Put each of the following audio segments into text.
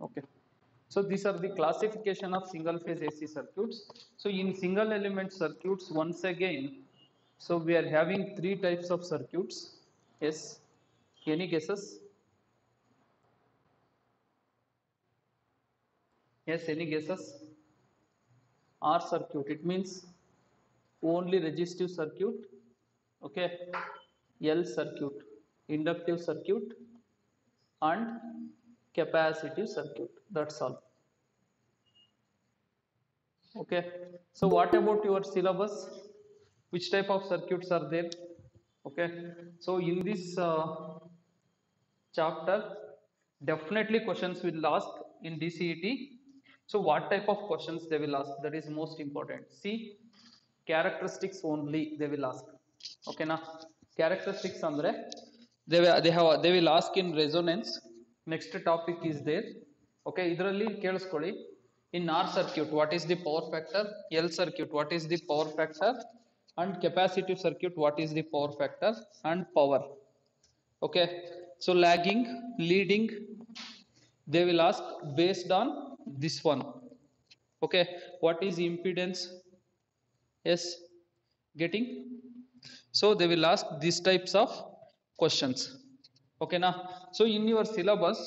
Okay. So these are the classification of single phase AC circuits. So in single element circuits, once again, so we are having three types of circuits. Yes. Any guesses? Yes. Any guesses? R circuit. It means only resistive circuit. Okay. L circuit, inductive circuit, and capacitive circuit. That's all. Okay. So what about your syllabus? Which type of circuits are there? Okay. So in this chapter, definitely questions will ask in DCET. So what type of questions they will ask? That is most important. See, characteristics only they will ask. Okay, na? Characteristics andre they will ask in resonance. Next topic is there. Okay, ಇದರಲ್ಲಿ ಕೇಳಿಸ್ಕೊಳ್ಳಿ. In R circuit, what is the power factor? L circuit, what is the power factor? And capacitive circuit, what is the power factor and power? Okay, so lagging, leading, they will ask based on this one. Okay, what is impedance? Yes, getting. So they will ask these types of questions. Okay, now so in your syllabus,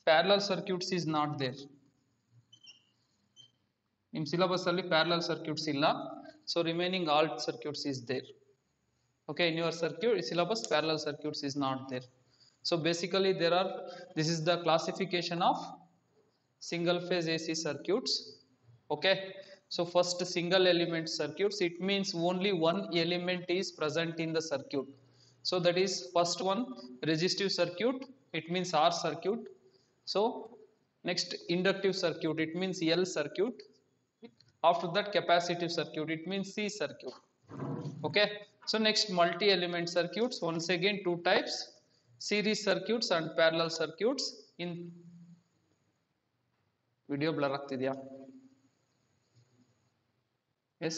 parallel circuits is not there. In syllabus only parallel circuits illa, so remaining all circuits is there. Okay, in your circuit syllabus parallel circuits is not there. So basically there are, this is the classification of single phase AC circuits. Okay, so first single element circuits, it means only one element is present in the circuit. So that is first one, resistive circuit, it means R circuit. So next inductive circuit, it means L circuit. After that capacitive circuit, it means C circuit. Okay, so next multi element circuits, once again two types, series circuits and parallel circuits. In video blur ಆಗ್ತಿದೆಯಾ? Yes.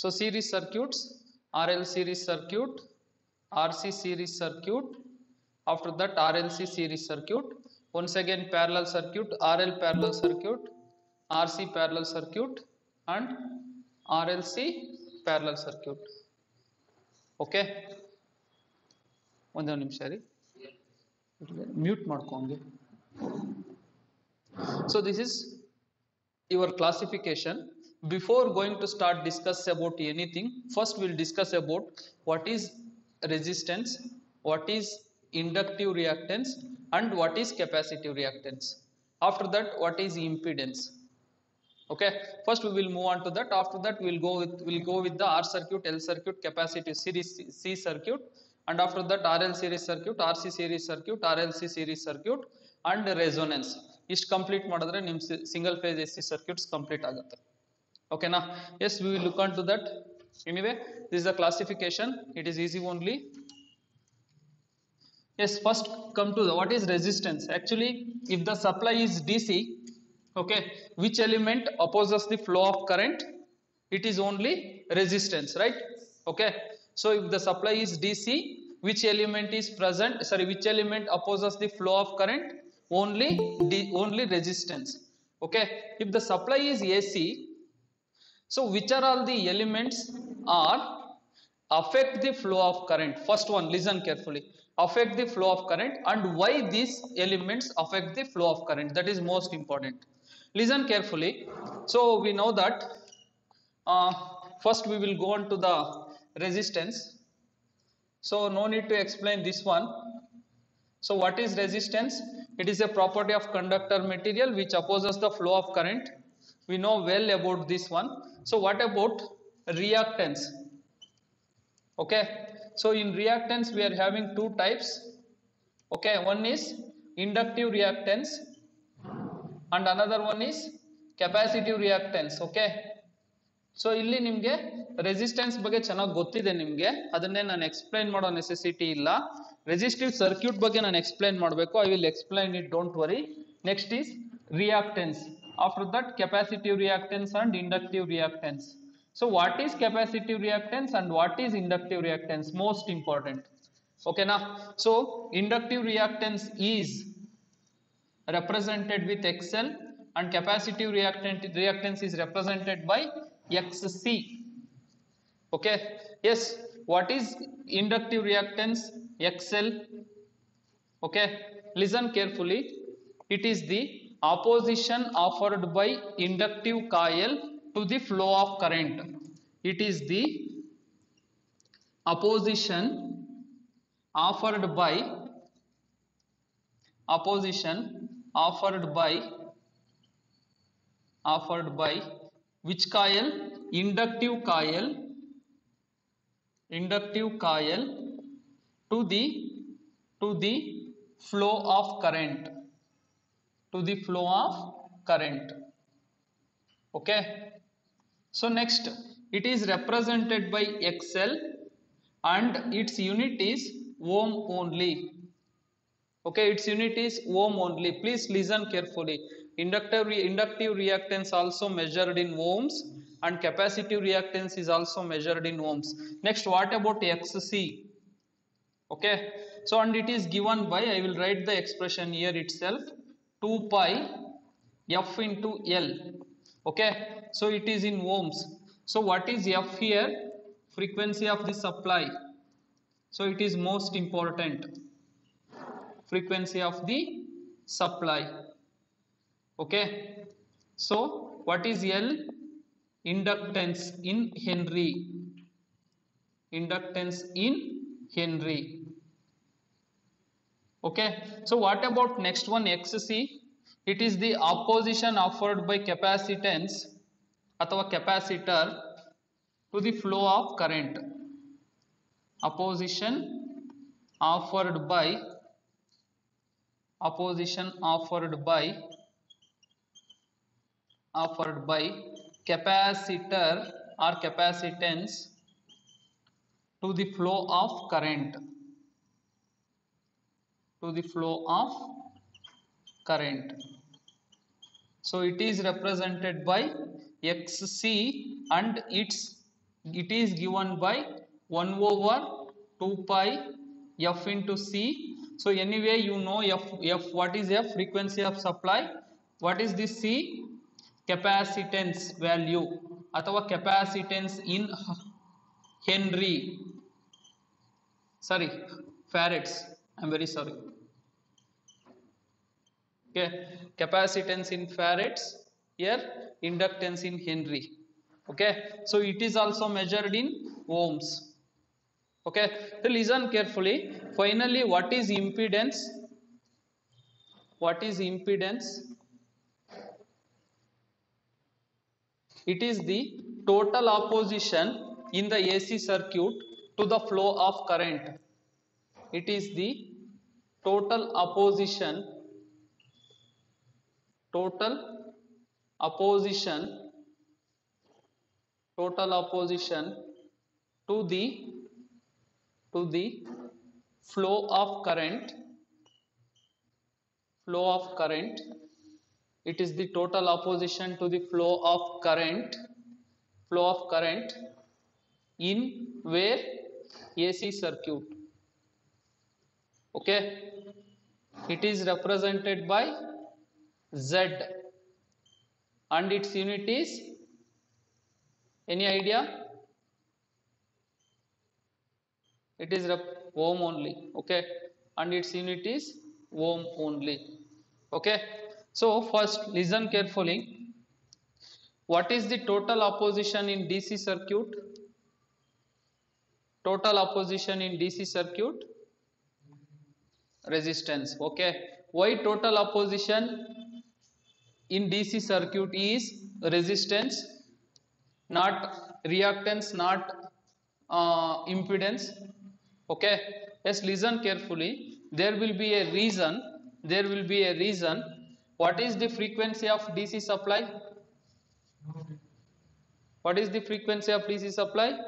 So series circuits, RL series circuit, RC series circuit. After that RLC series circuit. Once again parallel circuit, RL parallel circuit, RC parallel circuit, and RLC parallel circuit. Okay. ಒಂದು ನಿಮಿಷ ರೀ, mute ಮಾಡ್ಕೊಂಗೆ. So this is your classification. Before going to start discuss about anything, first we'll discuss about what is resistance, what is inductive reactance, and what is capacitive reactance. After that, what is impedance. Okay, first we will move on to that. After that we'll go with the R circuit, L circuit, capacitive series C circuit, and after that RL series circuit, RC series circuit, RLC series circuit, and resonance. Ish complete ಮಾಡಿದ್ರೆ ನಿಮ್ಮ single phase AC circuits complete ಆಗುತ್ತೆ. Okay na? Yes, we will look on to that. Anyway, this is the classification, it is easy only. Yes, first come to the, what is resistance. Actually, if the supply is DC, okay, which element opposes the flow of current? It is only resistance, right? Okay, so if the supply is DC, which element is present, sorry, which element opposes the flow of current? Only resistance. Okay, if the supply is AC, so which are all the elements are affect the flow of current? First one, listen carefully, affect the flow of current, and why these elements affect the flow of current, that is most important. Listen carefully. So we know that first we will go on to the resistance, so no need to explain this one. So what is resistance? It is a property of conductor material which opposes the flow of current. We know well about this one. So what about reactance? Okay, so in reactance we are having two types. Okay, one is inductive reactance and another one is capacitive reactance. Okay, so ಇಲ್ಲಿ ನಿಮಗೆ resistance ಬಗ್ಗೆ ಚೆನ್ನಾಗಿ ಗೊತ್ತಿದೆ ನಿಮಗೆ, ಅದನ್ನೇ ನಾನು explain ಮಾಡೋ necessity ಇಲ್ಲ. ರೆಸಿಸ್ಟಿವ್ ಸರ್ಕ್ಯೂಟ್ ಬಗ್ಗೆ ನಾನು ಎಕ್ಸ್ಪ್ಲೈನ್ ಮಾಡಬೇಕು, I will explain it, don't worry. Next is reactance, after that capacitive reactance and inductive reactance. So what is capacitive reactance and what is inductive reactance? Most important. Okay now. So inductive reactance is represented with XL and capacitive reactance is represented by XC. Okay. Yes. What is inductive reactance? XL. Okay. Listen carefully. It is the opposition offered by inductive coil to the flow of current. It is the opposition offered by offered by which coil? Inductive coil to the flow of current, okay. So next, it is represented by XL and its unit is ohm only. Okay, its unit is ohm only. Please listen carefully. Inductive reactance also measured in ohms and capacitive reactance is also measured in ohms. Next, what about XC? Okay, so and it is given by, I will write the expression here itself, 2 pi f into L. Okay, so it is in ohms. So what is F here? Frequency of the supply. So it is most important, frequency of the supply. Okay, so what is L? Inductance in Henry. Okay, so what about next one, XC? It is the opposition offered by capacitance athava capacitor to the flow of current. Opposition offered by capacitor or capacitance to the flow of current, so it is represented by XC and it is given by 1 over 2 pi f into C. So anyway, you know f what is F? Frequency of supply. What is this C? Capacitance value athava capacitance in Henry, sorry, farads, I am very sorry. Okay, capacitance in farads, here inductance in Henry. Okay, so it is also measured in ohms. Okay, so listen carefully. Finally, what is impedance? It is the total opposition in the AC circuit to the flow of current. It is the total opposition to the flow of current. It is the total opposition to the flow of current in where? AC circuit. Okay, it is represented by Z and its unit is, any idea? It is ohm only. Okay, and its unit is ohm only. Okay, so first listen carefully. What is the total opposition in DC circuit? Total opposition in DC circuit? Resistance. Okay, why total opposition in DC circuit is resistance, not reactance, not impedance? Okay, yes, listen carefully. There will be a reason. What is the frequency of DC supply? What is the frequency of DC supply?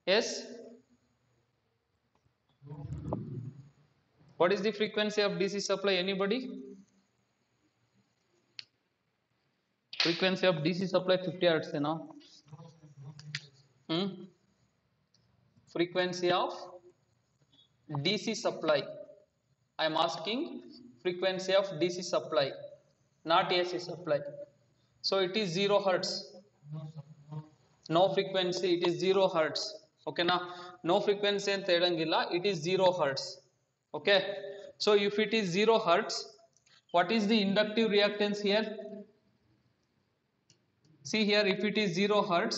Yes, what is the frequency of DC supply? Anybody? Frequency of DC supply 50 hertz है ना? Frequency of DC supply. I am asking frequency of DC supply, not AC supply. So it is 0 hertz. No frequency, it is 0 hertz. Okay na? No frequency anta helangilla, it is 0 hertz. Okay. So if it is 0 hertz, what is the inductive reactance here? See here, if it is 0 hertz,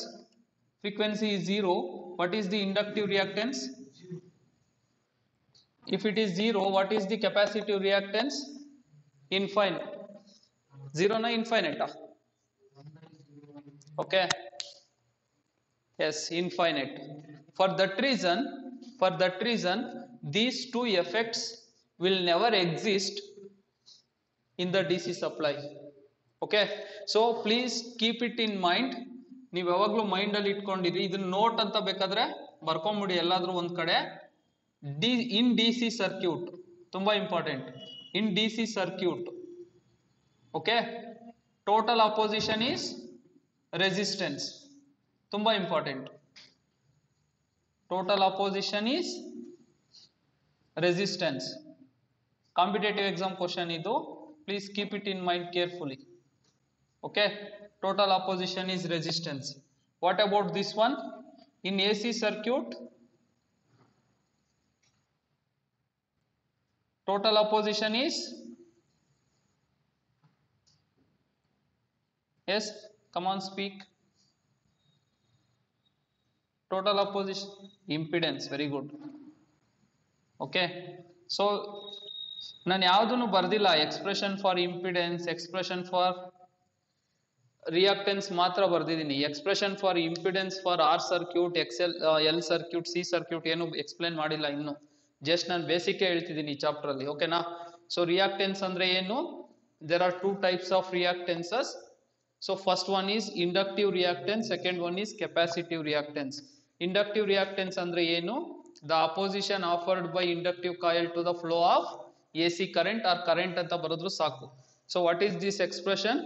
frequency is 0, what is the inductive reactance? If it is 0, what is the capacitive reactance? Infinite. 0 na infinite. Okay. Yes, infinite. For that reason, these two effects will never exist in the DC supply. Okay. So please keep it in mind. ನೀವು ಯಾವಾಗಲೂ mind ಅಲ್ಲಿ ಇಟ್ಕೊಂಡಿರಿ. ಇದನ್ನ note ಅಂತ ಬೇಕಾದ್ರೆ ಬರ್ಕೊಂಬಿಡಿ ಎಲ್ಲಾದ್ರೂ ಒಂದ್ ಕಡೆ. ಇನ್ DC circuit ತುಂಬಾ important. In DC circuit, okay, total opposition is resistance. ತುಂಬಾ important. Total opposition is resistance. Competitive exam question idu. Please keep it in mind carefully. Okay. Total opposition is resistance. What about this one? In AC circuit, total opposition is, yes, come on, speak. Total opposition, impedance. Very good. Okay. So ನಾನು ಯಾವುದನ್ನು ಬರ್ದಿಲ್ಲ. Expression for impedance, expression for reactance ಮಾತ್ರ ಬರ್ದಿದ್ದೀನಿ. Expression for impedance for R circuit, L circuit, C circuit ಏನು explain ಮಾಡಿಲ್ಲ ಇನ್ನು. Just ನಾನು basic ಹೇಳ್ತಿದ್ದೀನಿ ಈ ಚಾಪ್ಟರ್ ಅಲ್ಲಿ. ಓಕೆನಾ? ಸೊ ರಿಯಾಕ್ಟೆನ್ಸ್ ಅಂದ್ರೆ ಏನು? There are two types of reactances. So first one is inductive reactance, second one is capacitive reactance. Inductive reactance ಅಂದ್ರೆ ಏನು? The opposition offered by inductive coil to the flow of AC current or current ಅಂತ ಬರೆದ್ರು ಸಾಕು. So what is this expression?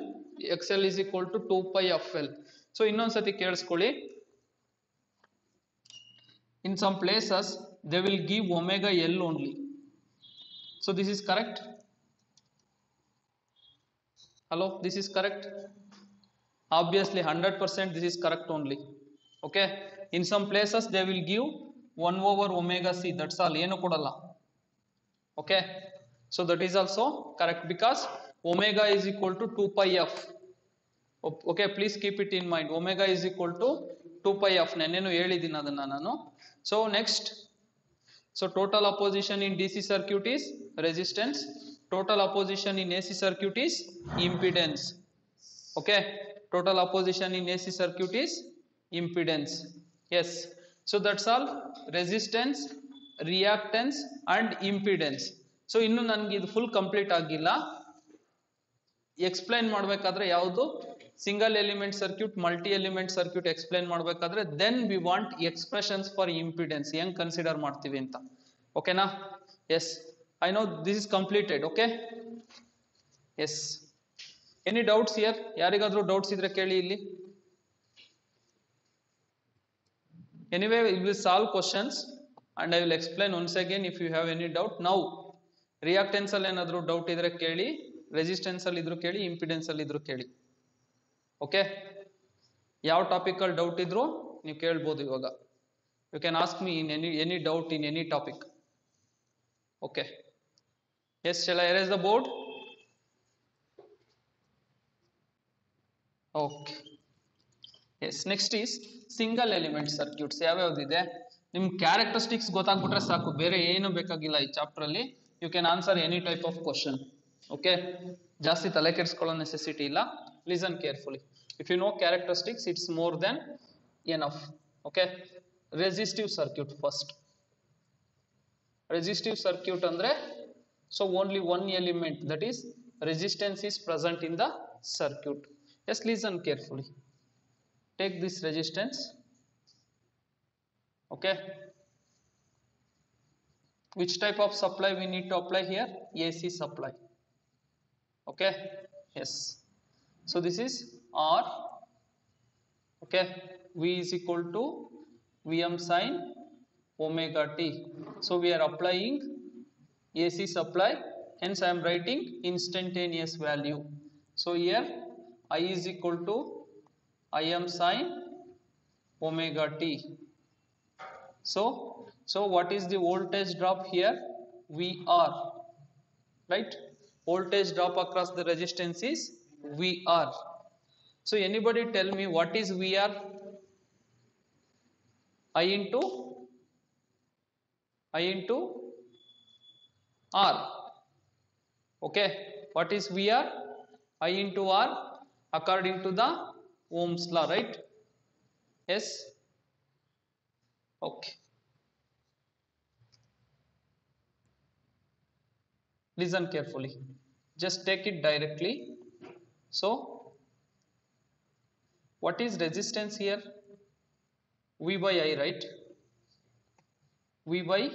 XL is equal to 2 pi FL. So ಇನ್ನೊಂದ್ಸತಿ ಕೇಳಿಸ್ಕೊಳ್ಳಿ. In some places they will give omega L only. So this is correct? Hello, this is correct? Obviously 100% this is correct only. Okay. In some places they will give 1 over omega C. That's all. ಏನು ಕೊಡಲ್ಲ. Okay. So that is also correct because omega is equal to 2 pi f. Okay, please keep it in mind. Omega is equal to 2 pi f. ನೆನ್ನೆನೂ ಹೇಳಿದ್ದೀನಿ ಅದನ್ನ ನಾನು. So next, so total opposition in DC circuit is resistance. Total opposition in AC circuit is impedance. Okay, total opposition in AC circuit is impedance. Yes. So that's all. Resistance, reactance and impedance. So ಇನ್ನು ನನಗೆ ಇದು full complete ಆಗಿಲ್ಲ. Explain ಮಾಡಬೇಕಾದ್ರೆ ಯಾವುದು single element circuit, multi element circuit explain ಮಾಡಬೇಕಾದ್ರೆ then we want expressions for impedance ಹೆಂಗ್ consider ಮಾಡ್ತೀವಿ ಅಂತ. ಓಕೆನಾ? Yes, I know this is completed. Okay, yes. Any doubts here? ಯಾರಿಗಾದ್ರೂ ಡೌಟ್ಸ್ ಇದ್ರೆ ಕೇಳಿ ಇಲ್ಲಿ. Anyway we will solve questions and I will explain once again if you have any doubt. Now reactance ಅಲ್ಲಿ ಏನಾದರೂ doubt ಇದ್ರೆ ಕೇಳಿ, resistance ಅಲ್ಲಿ ಇದ್ರು ಕೇಳಿ, ಇಂಪಿಡೆನ್ಸ್ ಅಲ್ಲಿ ಇದ್ರು ಕೇಳಿ. ಓಕೆ, ಯಾವ ಟಾಪಿಕ್ ಅಲ್ಲಿ ಡೌಟ್ ಇದ್ರು ನೀವು ಕೇಳ್ಬೋದು ಇವಾಗ. You can ask me in any doubt in any topic. Okay, yes, shall I erase the board? Okay, yes. Next is single element circuits. ಯಾವ್ಯಾವ್ದಿದೆ ನಿಮ್ ಕ್ಯಾರೆಕ್ಟರಿಸ್ಟಿಕ್ಸ್ ಗೊತ್ತಾಗ್ಬಿಟ್ರೆ ಸಾಕು, ಬೇರೆ ಏನು ಬೇಕಾಗಿಲ್ಲ ಈ ಚಾಪ್ಟರ್ ಅಲ್ಲಿ. You can answer any type of question. Okay, ಜಾಸ್ತಿ ತಲೆ ಕೆಡಿಸ್ಕೊಳ್ಳೋ ನೆಸೆಸಿಟಿ ಇಲ್ಲ. Listen carefully. If you know characteristics it's more than enough. Okay, resistive circuit first. Resistive circuit ಅಂದ್ರೆ so only one element, that is resistance is present in the circuit. Yes, listen carefully. Take this resistance. Okay, which type of supply we need to apply here? AC supply. Okay, yes. So this is R, okay. V is equal to Vm sin omega t. So we are applying AC supply, hence I am writing instantaneous value. So here I is equal to Im sin omega t. So what is the voltage drop here? VR, right? Voltage drop across the resistance is VR. So anybody tell me what is VR? I into R. Okay, what is VR? I into R according to the Ohm's law, right? Yes. Okay, listen carefully, just take it directly. So what is resistance here? V by I, right? V by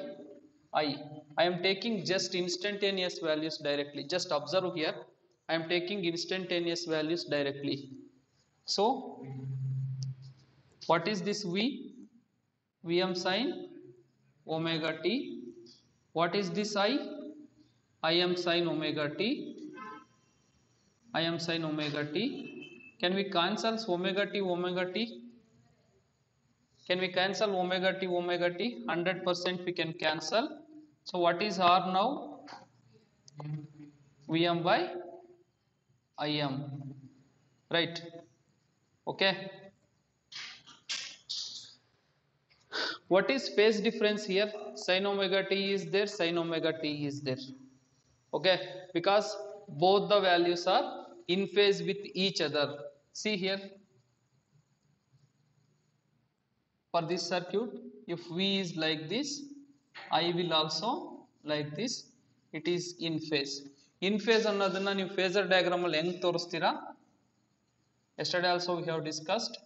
I. I am taking just instantaneous values directly. Just observe here. I am taking instantaneous values directly. So what is this V? Vm sin omega t. What is this I? Im sin omega t. Im sin omega t. Can we cancel omega t, omega t? Can we cancel omega t, omega t? 100% we can cancel. So what is R now? Vm by Im, right? Okay. What is phase difference here? Sin omega t is there, sin omega t is there. Okay, because both the values are in phase with each other. See here, for this circuit, if V is like this, I will also like this. It is in phase. In phase ಅನ್ನೋದನ್ನ ನೀವು phasor diagram ಅಲ್ಲಿ ಹೆಂಗ್ ತೋರಿಸ್ತೀರಾ? Yesterday also we have discussed.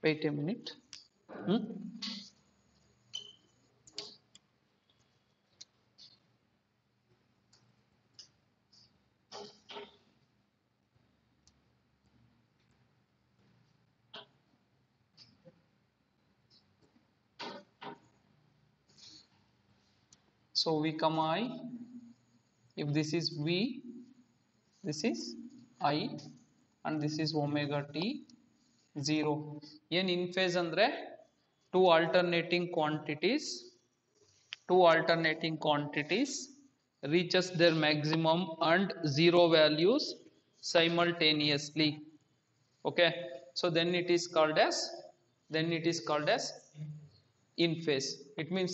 Wait a minute. So V comma I, if this is V, this is I, and this is omega t 0. Yen in phase andre two alternating quantities reaches their maximum and zero values simultaneously. Okay, so then it is called as in phase. It means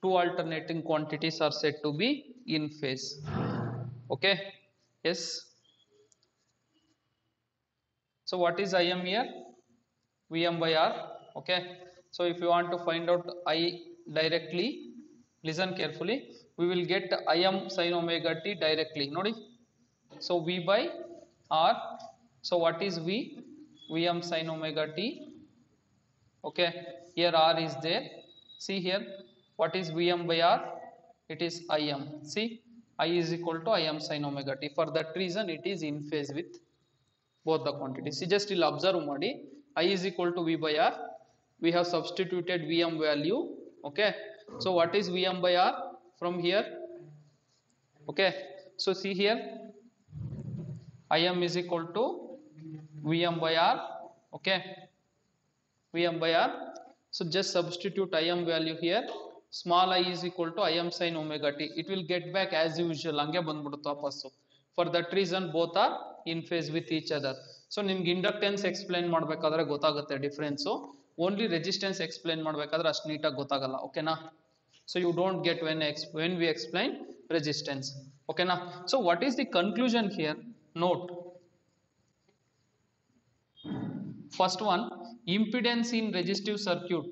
two alternating quantities are said to be in phase. Okay, yes. So what is Im here? Vm by R. Okay, so if you want to find out I directly, listen carefully, we will get Im sin omega t directly. Nodi, so V by R. So what is V? Vm sin omega t. Okay, here R is there. See here, what is Vm by R? It is Im. See, I is equal to Im sin omega t. For that reason it is in phase with both the quantities. See, just ಇಲ್ಲಿ observe ಮಾಡಿ, I is equal to V by R. We have substituted Vm value. Okay, so what is Vm by R from here? Okay, so see here, Im is equal to Vm by R. Okay, Vm by R. So just substitute Im value here. Small I is equal to Im sin omega t. It will get back as usual. ಹಂಗೆ ಬಂದ್ಬಿಡುತ್ತೆ ವಾಪಸ್ಸು. For that reason both are in phase with each other. So ನಿಮ್ಗೆ inductance explain ಮಾಡಬೇಕಾದ್ರೆ ಗೊತ್ತಾಗುತ್ತೆ difference. Only resistance explain ಮಾಡಬೇಕಾದ್ರೆ ಅಷ್ಟು ನೀಟಾಗಿ ಗೊತ್ತಾಗಲ್ಲ. ಓಕೆನಾ? So you don't get when we explain resistance. ಓಕೆನಾ? So what is the conclusion here? Note. First one, impedance in resistive circuit.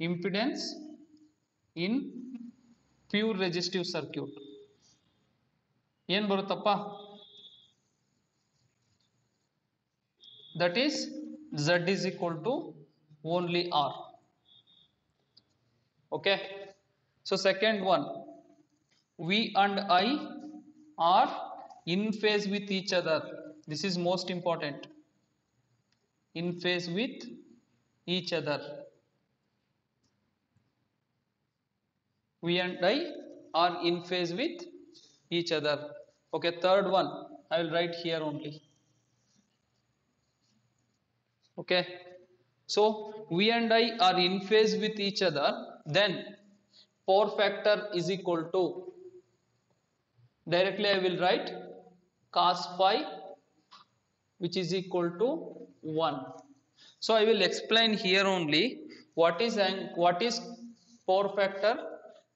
Impedance in pure resistive circuit. ಏನು ಬರುತ್ತಪ್ಪ? That is Z is equal to only R. Okay, so second one, V and I are in phase with each other. This is most important. In phase with each other. V and I are in phase with each other. Okay, third one I will write here only. Okay, so V and I are in phase with each other, then power factor is equal to, directly I will write cos phi, which is equal to 1. So I will explain here only what is power factor,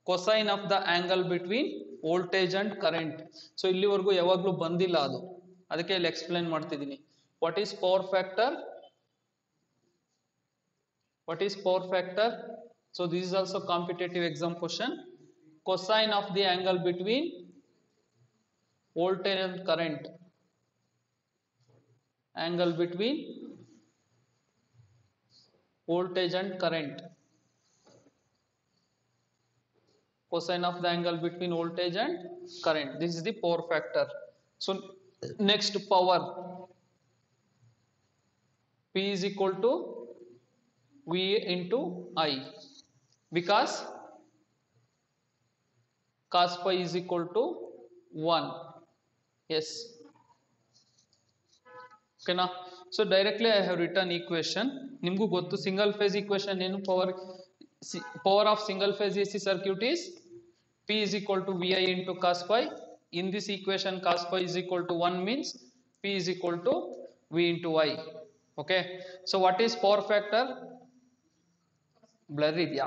cosine of the angle between voltage and current. So ಇಲ್ಲಿವರೆಗೂ ಯಾವಾಗಲೂ ಬಂದಿಲ್ಲ ಅದು, ಅದಕ್ಕೆ ಇಲ್ಲಿ explain ಮಾಡ್ತಿದ್ದೀನಿ. What is power factor? What is power factor? So this is also competitive exam question. Cosine of the angle between voltage and current. Angle between voltage and current. Cosine of the angle between voltage and current. This is the power factor. So next, power. P is equal to V into I, because cos phi is equal to 1. Yes. Okay na? So directly I have written equation. Nimgu gottu single phase equation enu, power of single phase AC circuit is P is equal to VI into cos phi. In this equation cos phi is equal to 1 means P is equal to V into I. Okay, so what is power factor? Blur idya?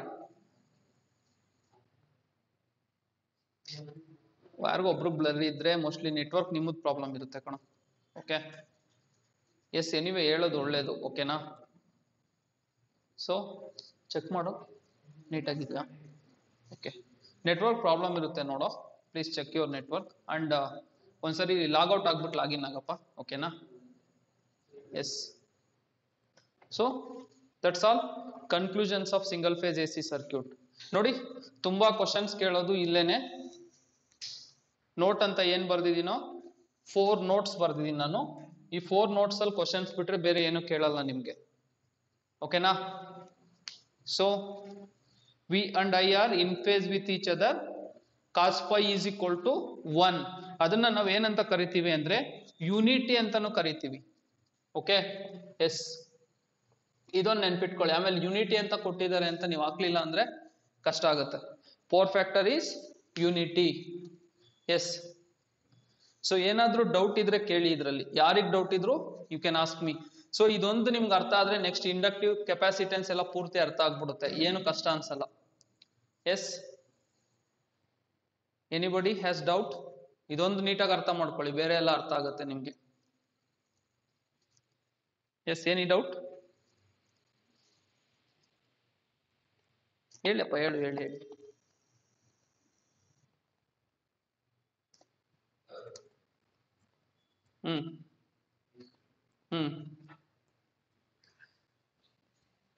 ಯಾರಿಗೂ ಒಬ್ರು blur ಇದ್ರೆ mostly network ನಿಮ್ಮದು problem ಇರುತ್ತೆ ಕಣ. Okay, S, anyway ಹೇಳೋದು ಒಳ್ಳೇದು. ಓಕೆನಾ? So check ಮಾಡು ನೀಟಾಗಿದೆಯಾ. ಓಕೆ, ನೆಟ್ವರ್ಕ್ ಪ್ರಾಬ್ಲಮ್ ಇರುತ್ತೆ ನೋಡೋ, please check your network and ಒಂದ್ಸರಿ ಲಾಗೌಟ್ ಆಗ್ಬಿಟ್ಟು ಲಾಗಿನ್ ಆಗಪ್ಪ. ಓಕೆನಾ? Yes. So that's all conclusions of single phase A C circuit. ನೋಡಿ, ತುಂಬಾ ಕ್ವಶನ್ಸ್ ಕೇಳೋದು ಇಲ್ಲೇನೆ. ನೋಟ್ ಅಂತ ಏನ್ ಬರ್ದಿದ್ದೀನೋ 4 ನೋಟ್ಸ್ ಬರ್ದಿದ್ದೀನಿ ನಾನು. ಈ 4 ನೋಟ್ಸ್ ಅಲ್ಲಿ ಕ್ವಶನ್ಸ್ ಬಿಟ್ರೆ ಬೇರೆ ಏನು ಕೇಳಲ್ಲ ನಿಮ್ಗೆ. ಓಕೆನಾ? So V and I are in phase with each other, cos pi is equal to 1. ಅದನ್ನ ನಾವ್ ಏನಂತ ಕರಿತೀವಿ ಅಂದ್ರೆ ಯೂನಿಟಿ ಅಂತಾನು ಕರಿತೀವಿ. ಓಕೆ, ಎಸ್, ಇದೊಂದು ನೆನ್ಪಿಟ್ಕೊಳ್ಳಿ. ಆಮೇಲೆ ಯೂನಿಟಿ ಅಂತ ಕೊಟ್ಟಿದ್ದಾರೆ ಅಂತ ನೀವು ಹಾಕ್ಲಿಲ್ಲ ಅಂದ್ರೆ ಕಷ್ಟ ಆಗುತ್ತೆ. Power factor is unity. Yes. So ಏನಾದ್ರೂ ಡೌಟ್ ಇದ್ರೆ ಕೇಳಿ, ಇದ್ರಲ್ಲಿ ಯಾರಿಗೆ ಡೌಟ್ ಇದ್ರು you can ask me. So ಇದೊಂದು ನಿಮ್ಗೆ ಅರ್ಥ ಆದ್ರೆ ನೆಕ್ಸ್ಟ್ ಇಂಡಕ್ಟಿವ್ ಕೆಪಾಸಿಟೆನ್ಸ್ ಎಲ್ಲ ಪೂರ್ತಿ ಅರ್ಥ ಆಗ್ಬಿಡುತ್ತೆ, ಏನು ಕಷ್ಟ ಅನ್ಸಲ್ಲ. Yes, anybody has doubt? ಇದೊಂದು ನೀಟಾಗಿ ಅರ್ಥ ಮಾಡ್ಕೊಳ್ಳಿ, ಬೇರೆ ಎಲ್ಲ ಅರ್ಥ ಆಗುತ್ತೆ ನಿಮ್ಗೆ. S, any doubt? ಹೇಳಿಯಪ್ಪ, ಹೇಳಿ ಹೇಳಿ ಹೇಳಿ.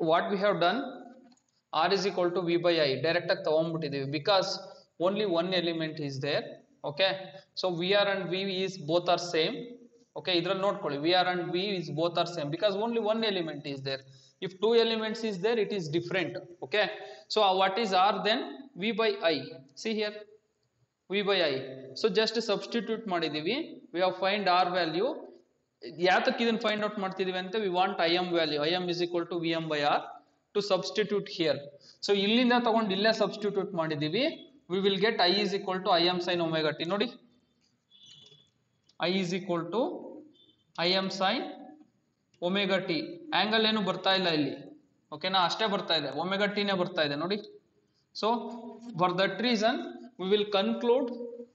What we have done, R is equal to V by I direct ಆಗಿ ತಗೊಂಡ್ಬಿಟ್ಟಿದೀವಿ, because only one element is there. Okay, so VR and V is both are same. Okay, ಇದ್ರಲ್ಲಿ ನೋಡ್ಕೊಳ್ಳಿ, VR and V is both are same because only one element is there. If 2 elements is there, it is different. Okay, so what is R then? V by I. See here, V by I. So just substitute ಮಾಡಿದೀವಿ. We have find R value. ಯಾತಕ್ಕೆ ಇದನ್ನ find out ಮಾಡ್ತಿದೀವಿ ಅಂತ, we want IM value. IM is equal to VM by R to substitute here. So ಇಲ್ಲಿಂದ ತಗೊಂಡು ಇಲ್ಲೇ substitute ಮಾಡಿದೀವಿ. We will get I is equal to IM sin omega t. ನೋಡಿ, I is equal to IM sin omega t. Angle ಏನು ಬರ್ತಾ ಇಲ್ಲ ಇಲ್ಲಿ. ಓಕೆನಾ? ಅಷ್ಟೇ ಬರ್ತಾ ಇದೆ, ಒಮೆಗಾ ಟಿನೇ ಬರ್ತಾ ಇದೆ ನೋಡಿ. So for that reason we will conclude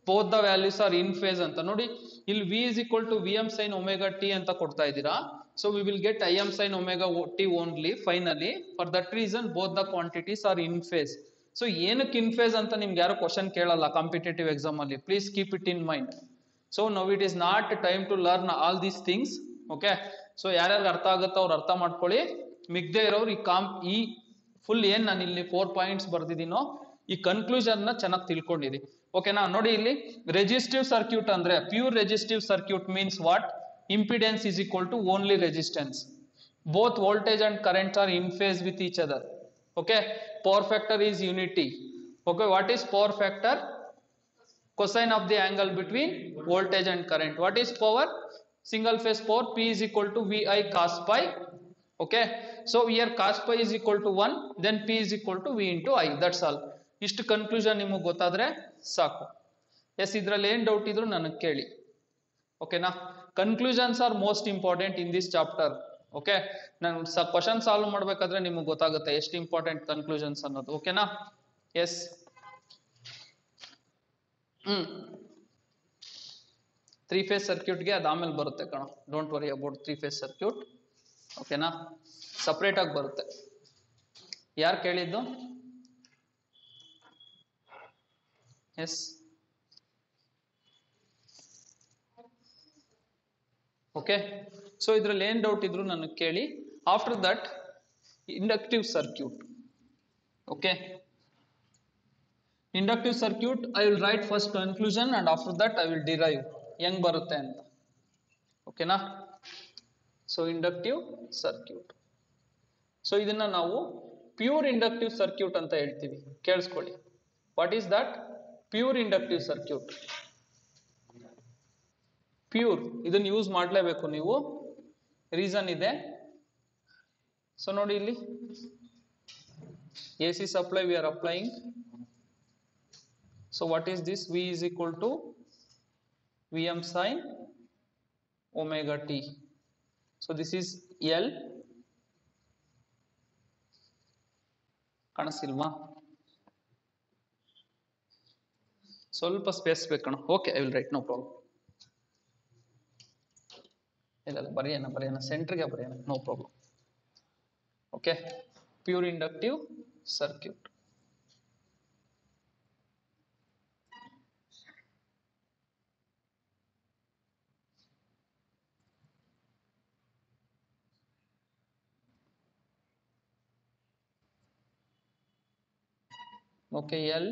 both the values are in phase ಅಂತ. ನೋಡಿ, ಇಲ್ಲಿ V is equal to VM sin omega t ಅಂತ ಕೊಡ್ತಾ ಇದ್ದೀರಾ. So we will get IM sin omega t only finally. For that reason both the quantities are in phase. So ಏನಕ್ಕೆ in phase ಅಂತ ನಿಮ್ಗೆ ಯಾರು ಕ್ವಶನ್ ಕೇಳಲ್ಲ competitive exam ಅಲ್ಲಿ. Please keep it in mind. So now it is not time to learn all these things. Okay, so ಯಾರ್ಯಾರಿಗೆ ಅರ್ಥ ಆಗುತ್ತೋ ಅವ್ರು ಅರ್ಥ ಮಾಡ್ಕೊಳ್ಳಿ. ಮಿಗ್ದೇ ಇರೋರು ಈ ಫುಲ್ ಏನ್ ನಾನು ಇಲ್ಲಿ 4 ಪಾಯಿಂಟ್ಸ್ ಬರ್ದಿದ್ದೀನೋ ಈ ಕನ್ಕ್ಲೂಷನ್ ನ ಚೆನ್ನಾಗಿ ತಿಳ್ಕೊಂಡಿರಿ. ಓಕೆನಾ? ನೋಡಿ ಇಲ್ಲಿ ರೆಸಿಸ್ಟಿವ್ ಸರ್ಕ್ಯೂಟ್ ಅಂದ್ರೆ pure resistive circuit means what? Impedance is equal to only resistance. Both voltage and current are in phase with each other. Okay, power factor is unity. Okay, what is power factor? Cosine of the angle between voltage and current. What is power? Single phase power. P is equal to VI cos pi. Okay, so here cos pi is equal to 1, then P is equal to V into I. That's all. ಇಷ್ಟು conclusion ನಿಮಗೆ ಗೊತ್ತಾದ್ರೆ ಸಾಕು. S, ಇದ್ರಲ್ಲಿ ಏನ್ doubt ಇದ್ರು ನನಗೆ ಕೇಳಿ. ಓಕೆನಾ? Conclusions R most important in this chapter. Okay, ನಾನು ಕ್ವಶನ್ ಸಾಲ್ವ್ ಮಾಡ್ಬೇಕಾದ್ರೆ ನಿಮಗೆ ಗೊತ್ತಾಗುತ್ತೆ ಎಷ್ಟು ಇಂಪಾರ್ಟೆಂಟ್ ಕನ್ಕ್ಲೂಷನ್ಸ್ ಅನ್ನೋದು. ಓಕೆನಾ? ಎಸ್. ತ್ರೀ ಫೇಸ್ ಸರ್ಕ್ಯೂಟ್ಗೆ ಅದಾದ್ಮೇಲೆ ಬರುತ್ತೆ ಕಣ. Don't worry about three phase circuit. ಓಕೆನಾ? ಸಪ್ರೇಟ್ ಆಗಿ ಬರುತ್ತೆ. ಯಾರು ಕೇಳಿದ್ದು? ಎಸ್. ಓಕೆ, ಸೊ ಇದ್ರಲ್ಲಿ ಏನ್ ಡೌಟ್ ಇದ್ರು ನನಗೆ ಕೇಳಿ. After that inductive circuit. Okay, inductive circuit I will right first conclusion and after that I will derive ಹೆಂಗ್ ಬರುತ್ತೆ ಅಂತ. ಓಕೆನಾ? ಸೊ ಇಂಡಕ್ಟಿವ್ ಸರ್ಕ್ಯೂಟ್, ಸೊ ಇದನ್ನ ನಾವು ಪ್ಯೂರ್ ಇಂಡಕ್ಟಿವ್ ಸರ್ಕ್ಯೂಟ್ ಅಂತ ಹೇಳ್ತೀವಿ. ಕೇಳಿಸ್ಕೊಳ್ಳಿ. What is that? Pure inductive circuit. Pure ಇದನ್ನ ಯೂಸ್ ಮಾಡಲೇಬೇಕು ನೀವು, ರೀಸನ್ ಇದೆ. ಸೊ ನೋಡಿ ಇಲ್ಲಿ AC supply we are applying. So what is this? V is equal to Vm sin omega t. So this is L. ಕಾಣಿಸಿಲ್ವಾ? ಸ್ವಲ್ಪ space ಬೇಕಣ. Okay, I will write, no problem. ಇಲ್ಲ ಬರೆಯೋಣ ಸೆಂಟ್ರಿಗೆ ಬರೆಯೋಣ, no problem. Okay, pure inductive circuit. Okay, L.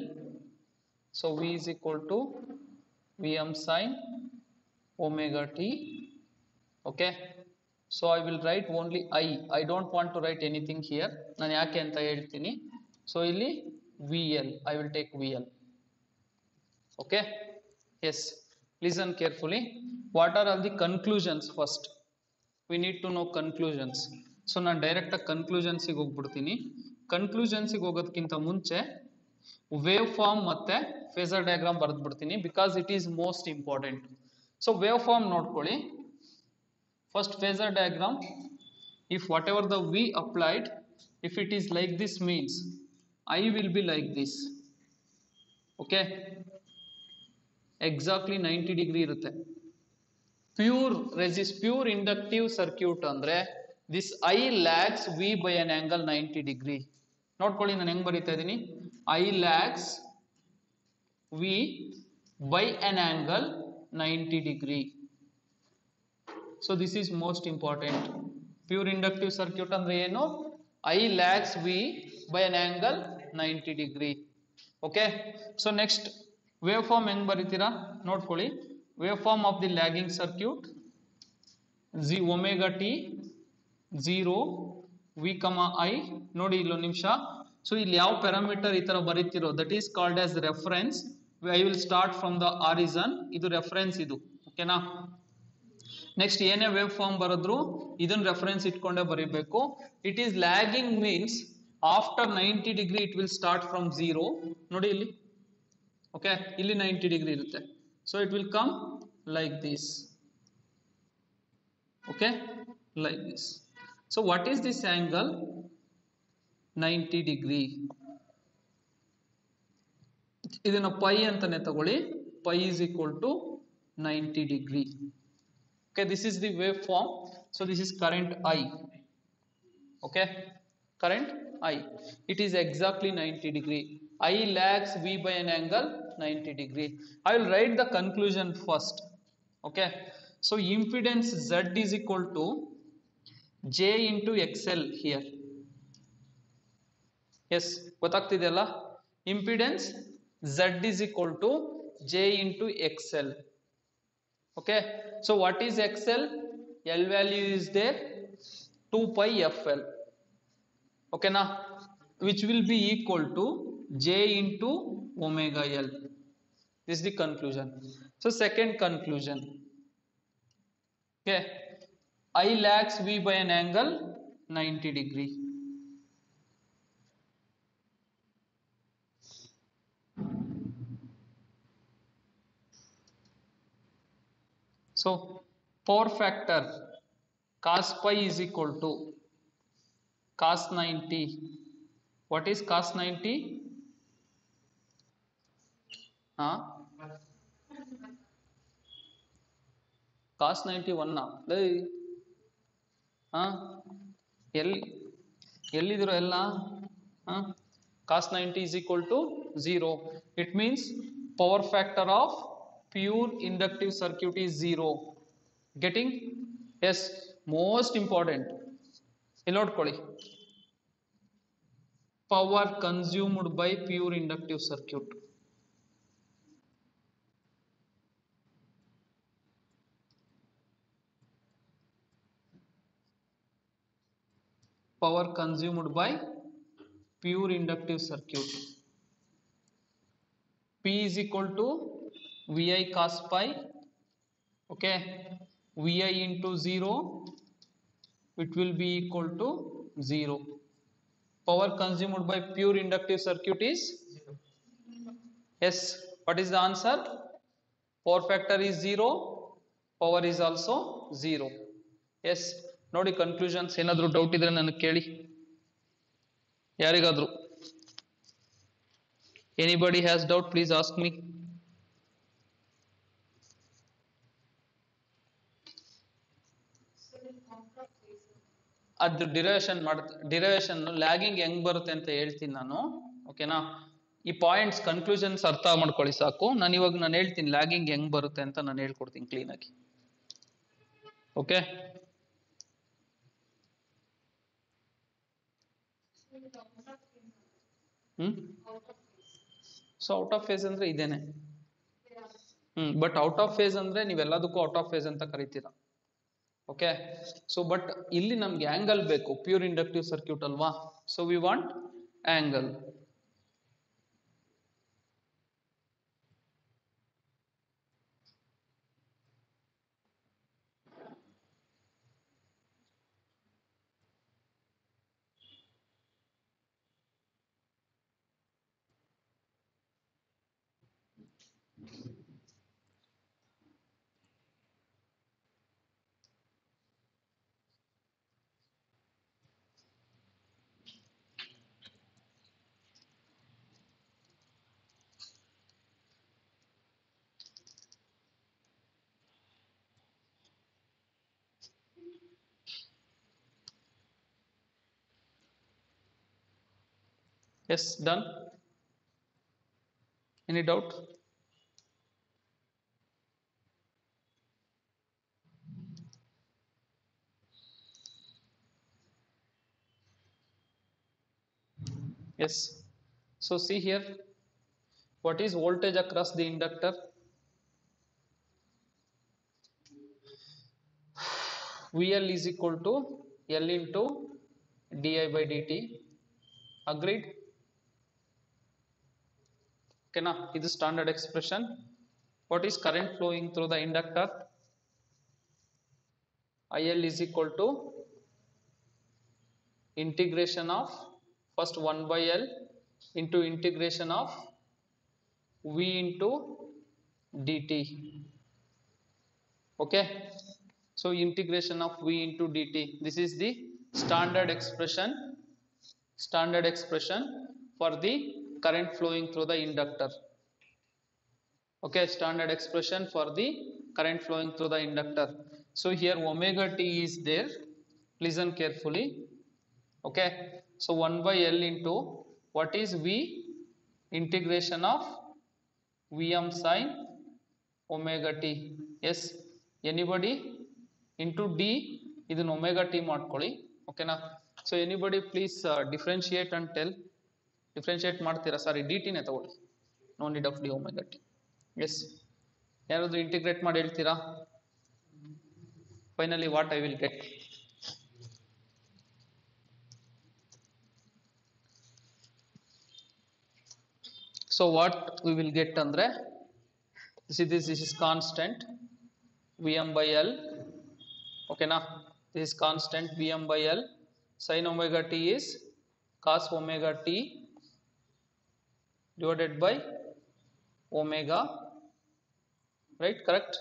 So V is equal to Vm sin omega t. Okay, so I will write only I don't want to write anything here. ನಾನು ಯಾಕೆ ಅಂತ ಹೇಳ್ತೀನಿ. So ಇಲ್ಲಿ VL, I will take VL. Okay, yes, listen carefully. What are all the conclusions first? We need to know conclusions. So ನಾನು direct ಆಗಿ ಕನ್ಕ್ಲೂಷನ್ಸಿಗೆ ಹೋಗ್ಬಿಡ್ತೀನಿ. ಕನ್ಕ್ಲೂಷನ್ಸಿಗೆ ಹೋಗೋದಕ್ಕಿಂತ ಮುಂಚೆ ವೇವ್ ಫಾರ್ಮ್ ಮತ್ತೆ ಫೇಸರ್ ಡಯಾಗ್ರಾಮ್ ಬರೆದ್ಬಿಡ್ತೀನಿ, because it is most important. So wave form ನೋಡ್ಕೊಳ್ಳಿ. First phasor diagram, if whatever the V applied, if it is like this means I will be like this. Okay, exactly 90 degree irutte. Pure inductive circuit andre this I lags V by an angle 90 degree. ನೋಡ್ಕೊಳ್ಳಿ ನಾನು ಹೆಂಗ್ ಬರೀತಾ ಇದ್ದೀನಿ. I lags V by an angle 90 degree. So this is most important. Pure inductive circuit andre eno? I lags V by an angle 90 degree. Okay, so next waveform heng baritira nodಕೊಳ್ಳಿ. Waveform of the lagging circuit, omega t 0 V, I. ನೋಡಿ ಇಲ್ಲೋ ನಿಮಿಷ. So ಇಲ್ಲಿ ಯಾವ parameter ಈ ತರ ಬರೀತಿರೋ that is called as reference. I will start from the origin. ಇದು reference ಇದು. ಓಕೆನಾ? ನೆಕ್ಸ್ಟ್ ಏನೇ ವೇವ್ ಫಾರ್ಮ್ ಬರೆದ್ರು ಇದನ್ನ ರೆಫರೆನ್ಸ್ ಇಟ್ಕೊಂಡೇ ಬರೀಬೇಕು. It is lagging means after 90 degree it will start from 0. ನೋಡಿ ಇಲ್ಲಿ. ಓಕೆ, ಇಲ್ಲಿ 90 ಡಿಗ್ರಿ ಇರುತ್ತೆ. So it will come like this. Okay, like this. So what is this angle? 90 degree. ಇದನ್ನ ಪೈ ಅಂತಾನೆ ತಗೊಳ್ಳಿ. Pi is equal to 90 degree. Okay, this is the waveform. So this is current I. Okay, current I. It is exactly 90 degree. I lags V by an angle 90 degree. I will write the conclusion first. Okay, so impedance Z is equal to J into XL here. Yes ಗೊತ್ತಾಗ್ತಿದೆಯಲ್ಲ impedance Z is equal to J into XL. Okay, so what is XL? L value is there 2 pi FL. Okay na, which will be equal to J into omega L. This is the conclusion. So second conclusion, okay, I lags V by an angle 90 degree. So power factor cos pi is equal to cos 90. What is cos 90? Huh? Cos 91 na ಎಲ್ಲಿದಿರೋ ಎಲ್ಲ cos 90 is equal to 0. It means power factor of pure inductive circuit is 0. Getting? Yes, most important. ಇಲ್ಲಿ ನೋಡ್ಕೊಳ್ಳಿ, power consumed by pure inductive circuit. Power consumed by pure inductive circuit. P is equal to Vi cos pi. Okay, Vi into 0, it will be equal to 0. Power consumed by pure inductive circuit is 0. Yes, what is the answer? Power factor is 0, power is also 0. Yes, ನೋಡಿ conclusions. ಏನಾದರೂ doubt ಇದ್ರೆ ನನಗೆ ಕೇಳಿ, ಯಾರಿಗಾದ್ರೂ. Anybody has doubt please ask me. ಅದು derivation lagging ಹೆಂಗ್ ಬರುತ್ತೆ ಅಂತ ಹೇಳ್ತೀನಿ ನಾನು. ಓಕೆನಾ, ಈ ಪಾಯಿಂಟ್ಸ್ ಕನ್ಕ್ಲೂಷನ್ಸ್ ಅರ್ಥ ಮಾಡ್ಕೊಳ್ಳಿ ಸಾಕು. ನಾನು ಇವಾಗ ನಾನು ಹೇಳ್ತೀನಿ ಲ್ಯಾಗಿಂಗ್ ಹೆಂಗ್ ಬರುತ್ತೆ ಅಂತ ನಾನು ಹೇಳ್ಕೊಡ್ತೀನಿ ಕ್ಲೀನಾಗಿ. Okay, so out of phase ಅಂದ್ರೆ ಇದೇನೆ. ಬಟ್ ಔಟ್ ಆಫ್ ಫೇಸ್ ಅಂದ್ರೆ ನೀವೆಲ್ಲದಕ್ಕೂ ಔಟ್ ಆಫ್ ಫೇಸ್ ಅಂತ ಕರಿತೀರಾ. ಓಕೆ, ಸೊ ಬಟ್ ಇಲ್ಲಿ ನಮ್ಗೆ ಆಂಗಲ್ ಬೇಕು, ಪ್ಯೂರ್ ಇಂಡಕ್ಟಿವ್ ಸರ್ಕ್ಯೂಟ್ ಅಲ್ವಾ. So we want angle. Yes, done. Any doubt? Yes. So see here, what is voltage across the inductor? VL is equal to L into di by dt. Agreed? Okay na, this is standard expression. What is current flowing through the inductor? IL is equal to integration of first 1 by L into integration of V into dt. Okay, so integration of V into dt, this is the standard expression for the current flowing through the inductor. Okay, standard expression for the current flowing through the inductor. So here omega t is there, listen carefully. Okay, so 1 by L into what is V, integration of Vm sin omega t. Yes, anybody? Into d, ಇದನ್ನ omega t ಮಾಡ್ಕೊಳ್ಳಿ. ಓಕೆನಾ, so anybody please differentiate and tell. Differentiate ಮಾಡ್ತೀರಾ, sorry D ಟಿನೇ ತಗೊಳ್ಳಿ, no need of D omega T. Yes, ಯಾರಾದರೂ integrate ಮಾಡಿ ಹೇಳ್ತೀರಾ? Finally what I will get? So what we will get andre, see this is constant Vm by L, okay na, this is constant Vm by L, sin omega t is cos omega t divided by omega, right? Correct?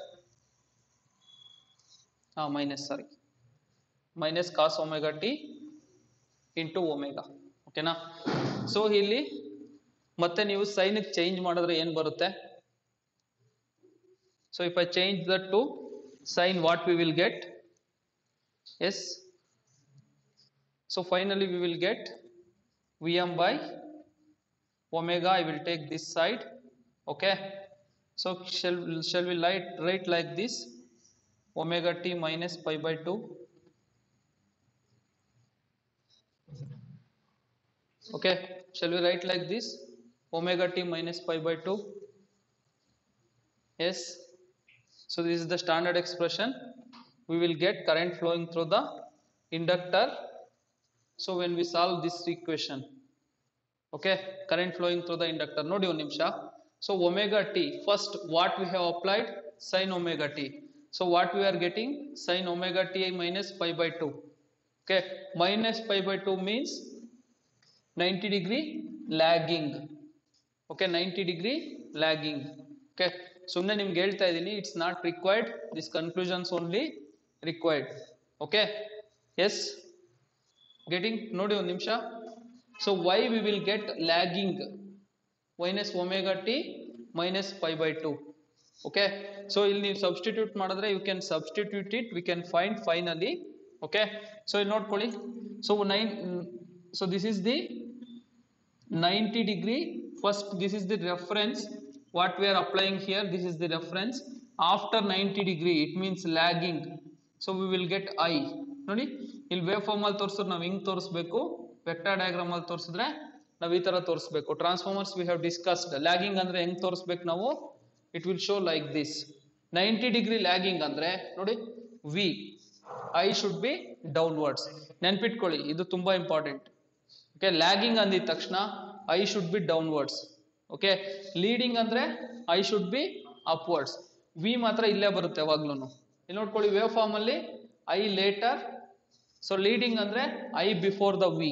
Minus, sorry, minus cos omega t into omega, okay na. So ಇಲ್ಲಿ ಮತ್ತೆ ನೀವು sign change ಮಾಡಿದ್ರೆ ಏನು ಬರುತ್ತೆ? So if I change that to sine, what we will get? Yes, so finally we will get Vm by omega. I will take this side, okay. So shall we write like this, omega t minus pi by 2, okay. Shall we write like this, omega t minus pi by 2? Yes. So this is the standard expression. We will get current flowing through the inductor. So when we solve this equation, okay, current flowing through the inductor, nodi one nimisha. So omega t, first what we have applied, sin omega t. So what we are getting, sin omega t minus pi by 2, okay. Minus pi by 2 means 90 degree lagging, okay, 90 degree lagging, okay. ಸುಮ್ಮನೆ ನಿಮ್ಗೆ ಹೇಳ್ತಾ ಇದ್ದೀನಿ, it's not required, this conclusions only required, okay. Yes, getting? ನೋಡಿ ಒಂದು ನಿಮಿಷ. So why we will get lagging minus omega T minus pi by 2, okay. So ಇಲ್ಲಿ ನೀವು substitute ಮಾಡಿದ್ರೆ you can substitute it, we can find finally, okay. So ಇಲ್ಲಿ ನೋಡ್ಕೊಳ್ಳಿ, so so this is the 90 degree, first this is the reference, what we are applying here, this is the reference. After 90 degree it means lagging, so we will get I. ನೋಡಿ ಇಲ್ಲಿ wave form ಅಲ್ಲಿ ತೋರಿಸಿದ್ರೆ ನಾವು ಹಿಂಗ್ ತೋರಿಸಬೇಕು, vector diagram ಅಲ್ಲಿ ತೋರಿಸಿದ್ರೆ ನಾವು ಈ ತರ ತೋರಿಸಬೇಕು. Transformers we have discussed. Lagging ಅಂದ್ರೆ ಹೆಂಗ್ ತೋರಿಸಬೇಕು ನಾವು, it will show like this. 90 degree lagging ಅಂದ್ರೆ ನೋಡಿ, V I should be downwards. ನೆನ್ಪಿಟ್ಕೊಳ್ಳಿ, ಇದು ತುಂಬಾ ಇಂಪಾರ್ಟೆಂಟ್, ಓಕೆ. ಲ್ಯಾಗಿಂಗ್ ಅಂದಿದ ತಕ್ಷಣ I should be downwards, okay. Leading ಅಂದ್ರೆ I should be upwards. V ಮಾತ್ರ ಇಲ್ಲೇ ಬರುತ್ತೆ ಯಾವಾಗ್ಲೂ. ಇಲ್ಲಿ ನೋಡ್ಕೊಳ್ಳಿ, ವೇವ್ ಫಾರ್ಮ್ ಅಲ್ಲಿ ಐ ಲೇಟರ್, ಸೊ ಲೀಡಿಂಗ್ ಅಂದ್ರೆ I before the V,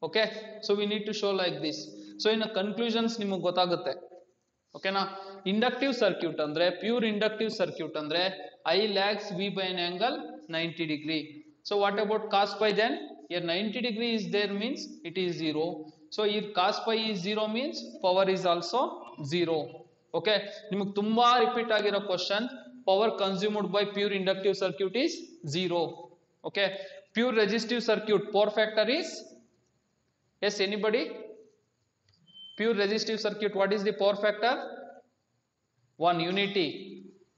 okay. So we need to show like this. So ಇನ್ನು ಕನ್ಕ್ಲೂಷನ್ಸ್ ನಿಮಗೆ ಗೊತ್ತಾಗುತ್ತೆ, ಓಕೆನಾ. ಇಂಡಕ್ಟಿವ್ ಸರ್ಕ್ಯೂಟ್ ಅಂದ್ರೆ, ಪ್ಯೂರ್ ಇಂಡಕ್ಟಿವ್ ಸರ್ಕ್ಯೂಟ್ ಅಂದ್ರೆ I lags V by an angle 90 degree. So what about cos pi then? Here 90 degree is there means it is 0. So if cos pi is 0 means power is also 0. Okay, ನಿಮಗೆ ತುಂಬಾ repeat ಆಗಿರೋ question, power consumed by pure inductive circuit is 0. Okay, pure resistive circuit power factor is, yes, anybody? Pure resistive circuit, what is the power factor? 1 unity.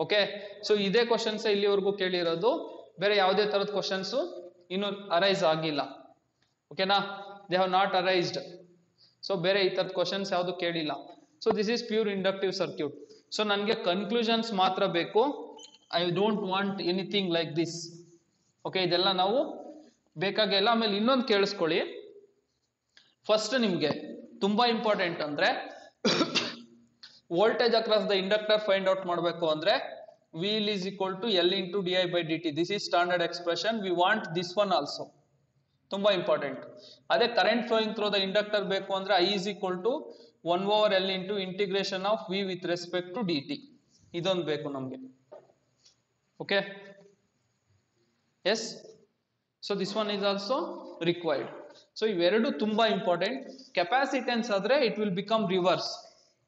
Okay, so ಇದೇ questions ಇಲ್ಲಿವರೆಗೂ ಕೇಳಿರೋದು, ಬೇರೆ ಯಾವುದೇ ತರದ questions ಇನ್ನು arise ಆಗಿಲ್ಲ, ಓಕೆನಾ. They have not arised. So ಬೇರೆ ಈ ತರದ ಕ್ವಶನ್ಸ್ ಯಾವುದು ಕೇಳಿಲ್ಲ. So this is pure inductive circuit. So ನನಗೆ ಕನ್ಕ್ಲೂಷನ್ಸ್ ಮಾತ್ರ ಬೇಕು, I don't want anything like this, okay. ಇದೆಲ್ಲ ನಾವು ಬೇಕಾಗಿಲ್ಲ. ಆಮೇಲೆ ಇನ್ನೊಂದು ಕೇಳಿಸ್ಕೊಳ್ಳಿ, ಫಸ್ಟ್ ನಿಮ್ಗೆ ತುಂಬಾ ಇಂಪಾರ್ಟೆಂಟ್ ಅಂದ್ರೆ voltage across the inductor find out ಮಾಡಬೇಕು ಅಂದ್ರೆ V is equal to L into di by dt. This is standard expression. We want this one also. ತುಂಬಾ ಇಂಪಾರ್ಟೆಂಟ್. ಅದೇ current flowing through the inductor ಬೇಕು ಅಂದ್ರೆ I is equal to 1 over L into integration of V with respect to dt. ಇದೊಂದು ಬೇಕು ನಮಗೆ, okay. Yes, so this one is also required. So ಇವೆರಡು ತುಂಬಾ important. Capacitance ಆದ್ರೆ it will become reverse.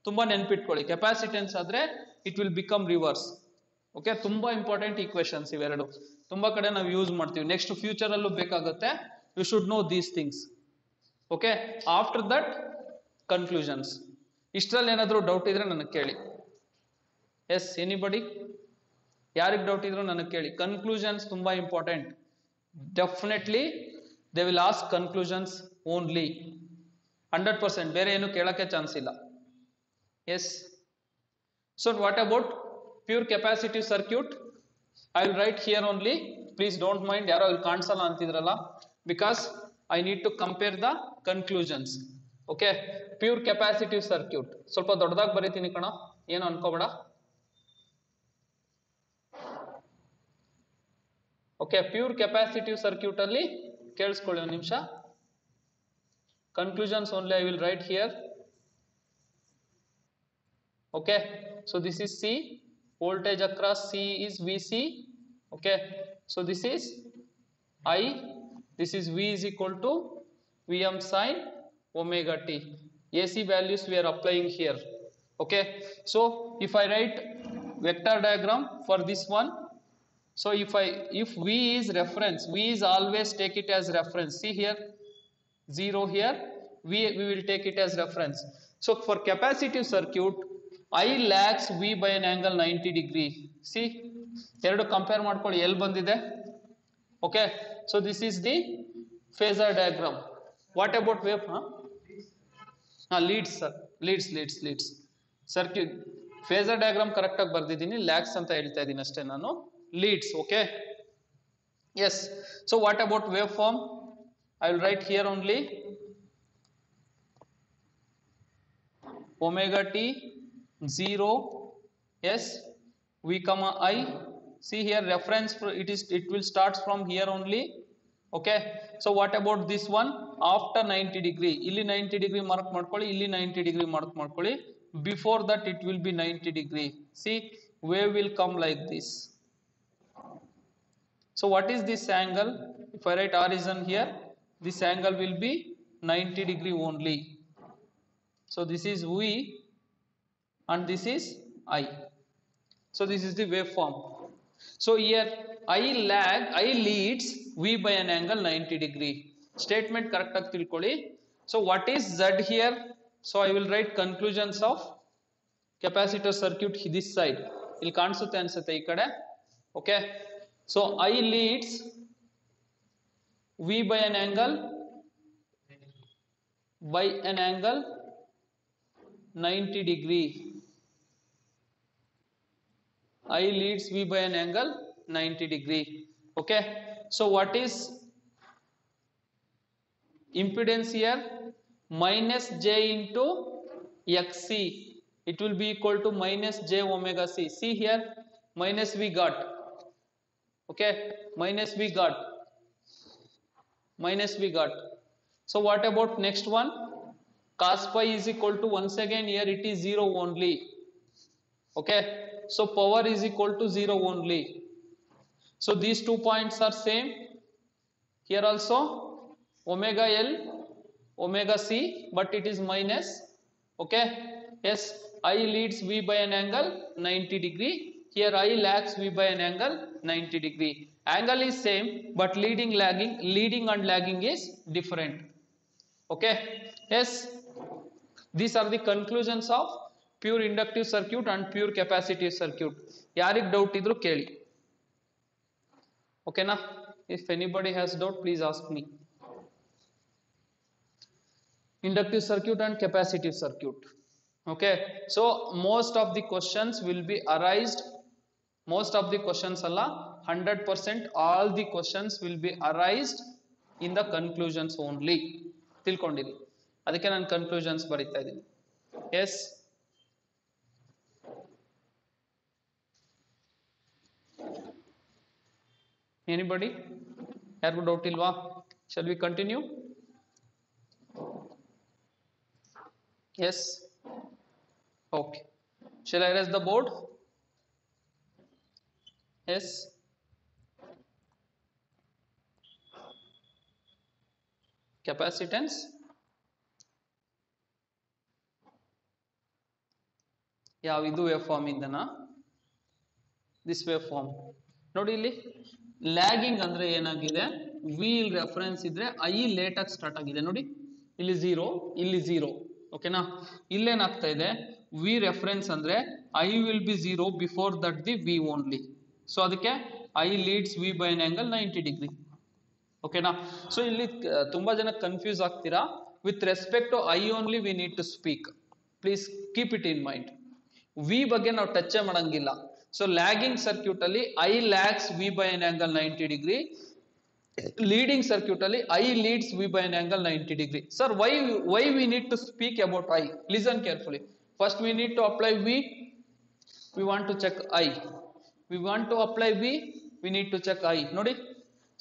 ತುಂಬಾ ನೆನ್ಪಿಟ್ಕೊಳ್ಳಿ, ಕೆಪಾಸಿಟೆನ್ಸ್ ಆದ್ರೆ it will become reverse, okay. ತುಂಬಾ ಇಂಪಾರ್ಟೆಂಟ್ ಈಕ್ವೇಶನ್ಸ್ ಇವೆರಡು, ತುಂಬಾ ಕಡೆ ನಾವು ಯೂಸ್ ಮಾಡ್ತೀವಿ, ನೆಕ್ಸ್ಟ್ ಫ್ಯೂಚರ್ ಅಲ್ಲೂ ಬೇಕಾಗುತ್ತೆ. You should know these things, okay. After that conclusions. ಇಷ್ಟರಲ್ಲಿ ಏನಾದರೂ ಡೌಟ್ ಇದ್ರೆ ನನಗೆ ಕೇಳಿ. S, anybody? ಯಾರಿಗೆ ಡೌಟ್ ಇದ್ರು ನನಗೆ ಕೇಳಿ. ಕನ್ಕ್ಲೂಷನ್ಸ್ ತುಂಬಾ important. Definitely they will ask conclusions only, 100%, ಬೇರೆ ಏನು ಕೇಳಕ್ಕೆ ಚಾನ್ಸ್ ಇಲ್ಲ. S. So what about pure capacitive circuit? I will write here only, please don't mind, ಯಾರೋ ಇಲ್ಲಿ ಕಾಣಿಸಲ್ಲ ಅಂತಿದ್ರಲ್ಲ, because I need to compare the conclusions. Okay, pure capacitive circuit ಸ್ವಲ್ಪ ದೊಡ್ಡದಾಗಿ ಬರೀತೀನಿ ಕಣ, ಏನು ಅನ್ಕೋಬೇಡ. ಓಕೆ, ಪ್ಯೂರ್ ಕೆಪಾಸಿಟಿವ್ ಸರ್ಕ್ಯೂಟ್ ಅಲ್ಲಿ ಕೇಳಿಸ್ಕೊಳ್ಳಿ ಒಂದು ನಿಮಿಷ. Conclusions only I will write here. Okay, so this is C, voltage across C is VC. Okay, so this is I, this is V is equal to Vm sin omega t. AC values we are applying here. Okay, so if I write vector diagram for this one, so if V is reference, V is always take it as reference. See here, 0 here, we will take it as reference. So for capacitive circuit, I lags V by an angle 90 degree. See, ಎರಡು compare ಮಾಡ್ಕೊಳ್ಳಿ ಎಲ್ಲಿ ಬಂದಿದೆ. Okay, so this is the phasor diagram. What about wave? Leads sir, leads circuit phasor diagram correct ಆಗಿ ಬರ್ದಿದ್ದೀನಿ, lags ಅಂತ ಹೇಳ್ತಾ ಇದ್ದೀನಿ ಅಷ್ಟೇ ನಾನು. Leads. Okay, yes. So what about wave form? I will write here only omega t 0 s v comma I. See here, reference it will start from here only. Okay, so what about this one? After 90 degree, ಇಲ್ಲಿ 90 degree mark ಮಾಡ್ಕೊಳ್ಳಿ, ಇಲ್ಲಿ 90 degree mark ಮಾಡ್ಕೊಳ್ಳಿ. Before that it will be 90 degree. See, wave will come like this. So what is this angle? If I write horizon here, this angle will be 90 degree only. So this is V and this is I. So this is the waveform. So here I leads V by an angle 90 degree. Statement correct ಆಗಿ ತಿಳ್ಕೊಳ್ಳಿ. So what is Z here? So I will write conclusions of capacitor circuit this side. ಇಲ್ಲಿ ಕಾಣಿಸುತ್ತೆ ಅನ್ಸುತ್ತೆ ಈ ಕಡೆ. Okay, so I leads V by an angle 90 degree. I leads V by an angle 90 degree. Okay, so what is impedance here? Minus j into xc. It will be equal to minus j omega c. See here, minus we got. Okay, minus we got. So what about next one? Cos pi is equal to, once again here it is 0 only. Okay, so power is equal to 0 only. So these 2 points are same. Here also omega L, omega C, but it is minus. Okay, yes, I leads V by an angle 90 degree. Here I lags V by an angle 90 degree. Angle is same, but leading and lagging is different. Okay, yes. These are the conclusions of pure inductive circuit and pure capacitive circuit. ಯಾರಿಗೆ doubt ಇದ್ರು ಕೇಳಿ. ಓಕೆನಾ? If anybody has doubt, please ask me. Inductive circuit and capacitive circuit. Okay, so most of the questions will be arised. Most of the questions ಅಲ್ಲ, 100% all the questions will be arised in the conclusions only. ತಿಳ್ಕೊಂಡಿರಿ, ಅದಕ್ಕೆ ನಾನು conclusions ಬರೀತಾ ಇದ್ದೀನಿ. Yes, anybody? ಯಾರಿಗೂ doubt ಇಲ್ವಾ? Shall we continue? Yes, okay. Shall I erase the board? Yes, capacitance, ಯಾವ ಇದು wave form ಇಂದನಾ? ದಿಸ್ ವೇವ್ ಫಾರ್ಮ್ ನೋಡಿ. ಇಲ್ಲಿ ಲ್ಯಾಗಿಂಗ್ ಅಂದ್ರೆ ಏನಾಗಿದೆ? ವಿ ರೆಫರೆನ್ಸ್ ಇದ್ರೆ ಐ ಲೇಟ್ ಆಗಿ ಸ್ಟಾರ್ಟ್ ಆಗಿದೆ ನೋಡಿ. ಇಲ್ಲಿ 0, ಇಲ್ಲಿ 0. ಓಕೆನಾ? ಇಲ್ಲೇನಾಗ್ತಾ ಇದೆ? ವಿ ರೆಫರೆನ್ಸ್ ಅಂದ್ರೆ I will be 0 before that the V only. So ಅದಕ್ಕೆ I leads V by an angle 90 degree. ಓಕೆನಾ? ಸೊ ಇಲ್ಲಿ ತುಂಬಾ ಜನ ಕನ್ಫ್ಯೂಸ್ ಆಗ್ತೀರಾ. with respect to I only we need to speak. Please keep it in mind. V ಬಗ್ಗೆ ನಾವು touch ಮಾಡಂಗಿಲ್ಲ. So lagging circuit ಅಲ್ಲಿ I lags V by an angle 90 degree. Leading circuit ಅಲ್ಲಿ I leads V by an angle 90 degree. Sir, why we need to speak about I? Listen carefully. First we need to apply V. We want to check I. We want to apply V. We need to check I. ನೋಡಿ.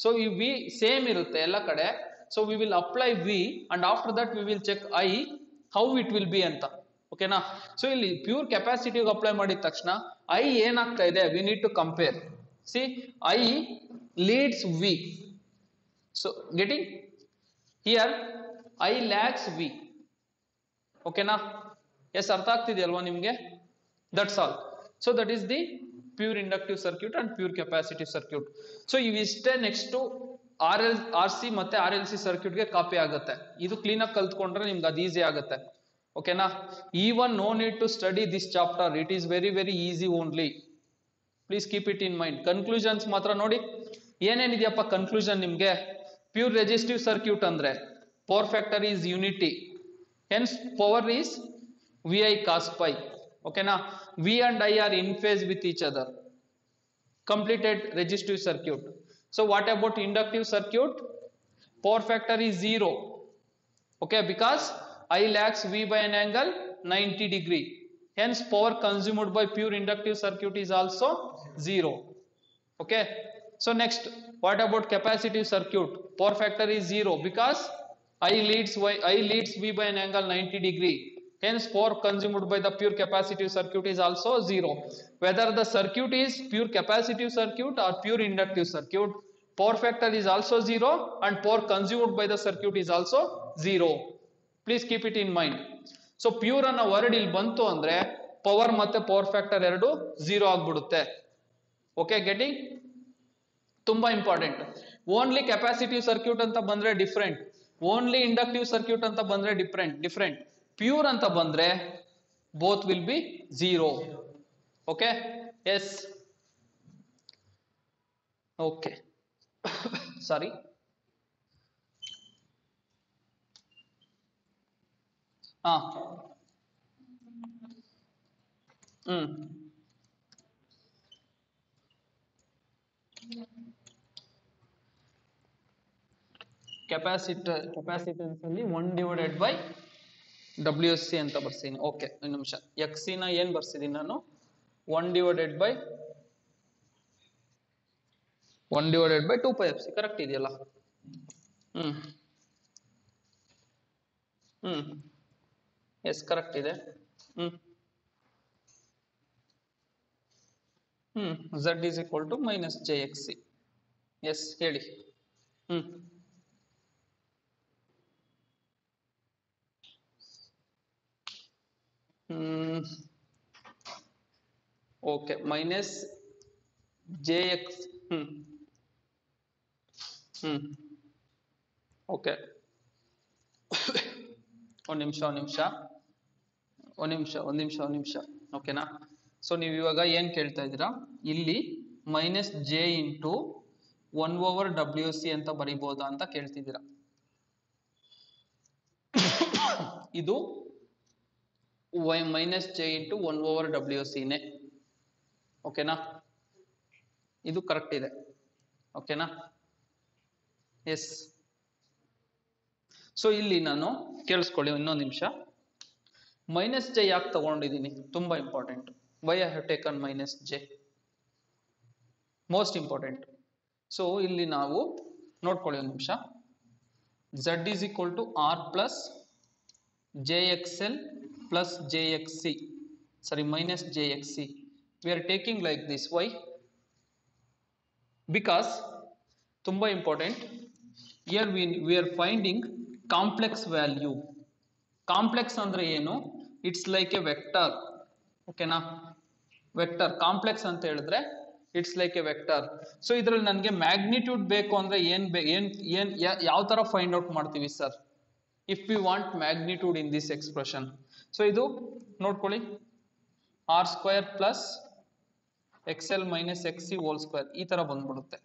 So ಈ V same ಇರುತ್ತೆ ಎಲ್ಲ ಕಡೆ. So we will apply V and after that we will check I how it will be ಅಂತ. ಓಕೆನಾ? So ಇಲ್ಲಿ pure ಕೆಪಾಸಿಟಿಗೆ apply ಮಾಡಿದ ತಕ್ಷಣ I ಏನಾಗ್ತಾ ಇದೆ? We need to compare. See, I leads V. So getting here I lags V. ಓಕೆನಾ? S ಅರ್ಥ ಆಗ್ತಿದೆಯಲ್ವಾ ನಿಮಗೆ? That's all. So that is the pure inductive circuit and pure capacitive circuit. So ಇವಿಷ್ಟೇ next RC ಮತ್ತೆ RLC circuit ಗೆ copy ಆಗುತ್ತೆ. ಇದು clean ಆಗಿ ಕಲ್ತ್ಕೊಂಡ್ರೆ ನಿಮ್ಗೆ ಅದು ಈಸಿ ಆಗುತ್ತೆ. ಓಕೆನಾ? Even no need to study this chapter. It is very easy only. Please keep it in mind. Conclusions ಮಾತ್ರ ನೋಡಿ. ಏನೇನಿದೆಯಪ್ಪ ಕನ್ಕ್ಲೂಷನ್ ನಿಮ್ಗೆ? ಪ್ಯೂರ್ ರೆಸಿಸ್ಟಿವ್ ಸರ್ಕ್ಯೂಟ್ ಅಂದ್ರೆ power factor is unity. Hence power is VI cos pi. ಓಕೆನಾ? V and I are in phase with each other. Completed resistive circuit. So what about inductive circuit? Power factor is 0. Okay, because I lags V by an angle 90 degree. Hence power consumed by pure inductive circuit is also 0. Okay. So next, what about capacitive circuit? Power factor is 0 because I leads V by an angle 90 degree. Hence power consumed by the pure capacitive circuit is also 0. Whether the circuit is pure capacitive circuit or pure inductive circuit, power factor is also 0 and power consumed by the circuit is also 0. Please keep it in mind. So pure ಅನ್ನೋ word ಇಲ್ಲಿ ಬಂತು ಅಂದ್ರೆ power ಮತ್ತೆ power factor ಎರಡು 0 ಆಗ್ಬಿಡುತ್ತೆ. Okay, getting? ತುಂಬಾ important. Only capacitive circuit ಅಂತ ಬಂದ್ರೆ ಡಿಫ್ರೆಂಟ್, ಓನ್ಲಿ ಇಂಡಕ್ಟಿವ್ ಸರ್ಕ್ಯೂಟ್ ಅಂತ ಬಂದ್ರೆ ಡಿಫ್ರೆಂಟ್. ಪ್ಯೂರ್ ಅಂತ ಬಂದ್ರೆ both will be 0. Okay, yes, okay, sorry. Capacitance ಅಲ್ಲಿ 1/WC ಅಂತ ಬರ್ತೀನಿ. ಓಕೆ, ಒಂದು ನಿಮಿಷ. XC ನ ಏನ್ ಬರ್ಸಿದೀನಿ ನಾನು? 1/2πfc. ಕರೆಕ್ಟ್ ಇದೆಯಲ್ಲ? ಎಸ್, ಕರೆಕ್ಟ್ ಇದೆ. Z is equal to minus JXC. Yes, ಹೇಳಿ. Okay, minus JX. ಓಕೆ, ಒಂದ್ ನಿಮಿಷ. ಓಕೆನಾ? ಸೊ ನೀವು ಇವಾಗ ಏನ್ ಕೇಳ್ತಾ ಇದ್ದೀರಾ? ಇಲ್ಲಿ ಮೈನಸ್ J ಇಂಟು 1/WC ಅಂತ ಬರಿಬೋದಾ ಅಂತ ಕೇಳ್ತಿದ್ದೀರಾ. ಇದು ಮೈನಸ್ J ಇಂಟು 1/WC ನೇ. ಓಕೆನಾ? ಇದು ಕರೆಕ್ಟ್ ಇದೆ. ಓಕೆನಾ? ಎಸ್. ಸೊ ಇಲ್ಲಿ ನಾನು ಕೇಳಿಸ್ಕೊಳ್ಳಿ ಇನ್ನೊಂದು ನಿಮಿಷ. ಮೈನಸ್ J ಯಾಕೆ ತಗೊಂಡಿದ್ದೀನಿ? ತುಂಬಾ important. Why I have taken minus J? Most important. So ಇಲ್ಲಿ ನಾವು ನೋಡ್ಕೊಳ್ಳಿ ಒಂದು ನಿಮಿಷ. Z is equal to R plus JXL plus JXC. Sorry, minus JXC. We are taking like this. Why? Because ತುಂಬಾ ಇಂಪಾರ್ಟೆಂಟ್. Here we are finding complex value. Complex ಅಂದ್ರೆ ಏನು? It's like a vector. ಓಕೆನಾ? ವೆಕ್ಟರ್ ಕಾಂಪ್ಲೆಕ್ಸ್ ಅಂತ ಹೇಳಿದ್ರೆ it's like a vector. So ಇದ್ರಲ್ಲಿ ನನಗೆ magnitude ಬೇಕು ಅಂದ್ರೆ ಯಾವ ತರ ಫೈಂಡ್ ಔಟ್ ಮಾಡ್ತೀವಿ sir? If we want magnitude in this expression, so ಇದು ನೋಡ್ಕೊಳ್ಳಿ, R² plus XL minus XC whole square ಈ ತರ ಬಂದ್ಬಿಡುತ್ತೆ.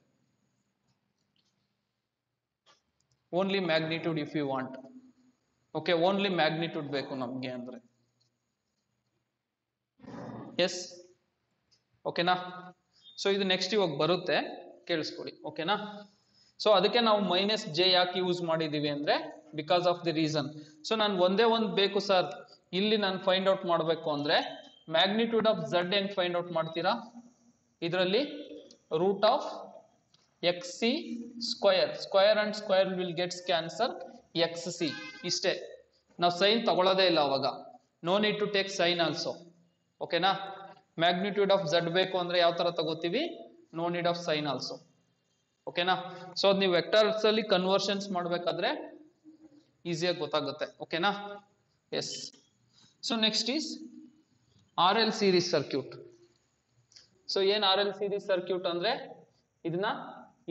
Only magnitude if you want. Okay only magnitude ಬೇಕು ನಮಗೆ ಅಂದ್ರೆ ಎಸ್ ಓಕೆನಾ ಸೊ ಇದು ನೆಕ್ಸ್ಟ್ ಇವಾಗ ಬರುತ್ತೆ ಕೇಳಿಸ್ಕೊಳ್ಳಿ ಓಕೆನಾ ಸೊ ಅದಕ್ಕೆ ನಾವು ಮೈನಸ್ ಜೆ ಯಾಕೆ ಯೂಸ್ ಮಾಡಿದೀವಿ ಅಂದ್ರೆ because of the reason so ನಾನು ಒಂದೇ ಒಂದು ಬೇಕು ಸರ್ ಇಲ್ಲಿ ನಾನು ಫೈಂಡ್ ಔಟ್ ಮಾಡಬೇಕು ಅಂದ್ರೆ ಮ್ಯಾಗ್ನಿಟ್ಯೂಡ್ ಆಫ್ ಝಡ್ ಹೆಂಗ್ ಫೈಂಡ್ ಔಟ್ ಮಾಡ್ತೀರಾ ಇದರಲ್ಲಿ root of X C square and square will gets cancel X C ಇಷ್ಟೇ ನಾವು ಸೈನ್ ತಗೊಳ್ಳೋದೇ ಇಲ್ಲ ಅವಾಗ no need to take sign also ಓಕೆನಾ ಮ್ಯಾಗ್ನಿಟ್ಯೂಡ್ ಆಫ್ ಝಡ್ ಬೇಕು ಅಂದ್ರೆ ಯಾವ ತರ ತಗೋತೀವಿ no need of sign also ಓಕೆನಾ ಸೊ ನೀವು ವೆಕ್ಟರ್ಸ್ ಅಲ್ಲಿ ಕನ್ವರ್ಷನ್ಸ್ ಮಾಡಬೇಕಾದ್ರೆ ಈಸಿಯಾಗಿ ಗೊತ್ತಾಗುತ್ತೆ ಓಕೆನಾ yes so next is R L series circuit so ಏನ್ ಆರ್ ಎಲ್ ಸೀರೀಸ್ ಸರ್ಕ್ಯೂಟ್ ಅಂದ್ರೆ ಇದನ್ನ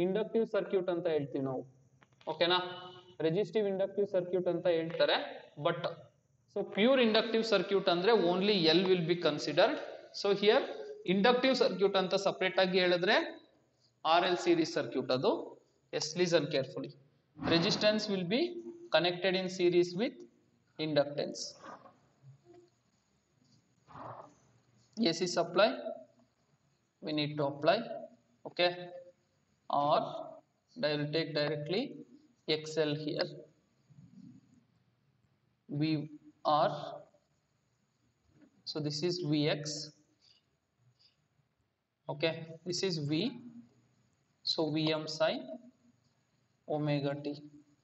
ಇಂಡಕ್ಟಿವ್ ಸರ್ಕ್ಯೂಟ್ ಅಂತ ಹೇಳ್ತೀವಿ ನಾವು ಓಕೆನಾ ರೆಜಿಸ್ಟಿವ್ ಇಂಡಕ್ಟಿವ್ ಸರ್ಕ್ಯೂಟ್ ಅಂತ ಹೇಳ್ತಾರೆ but so pure inductive circuit ಅಂದ್ರೆ only L will be considered so here inductive circuit ಅಂತ ಸಪರೇಟ್ ಆಗಿ ಹೇಳಿದ್ರೆ ಆರ್ ಎಲ್ ಸೀರೀಸ್ ಸರ್ಕ್ಯೂಟ್ ಅದು yes listen carefully resistance will be connected in series with inductance AC supply we need to apply okay or I will take directly XL here VR so this is Vx okay this is V so Vm sin omega t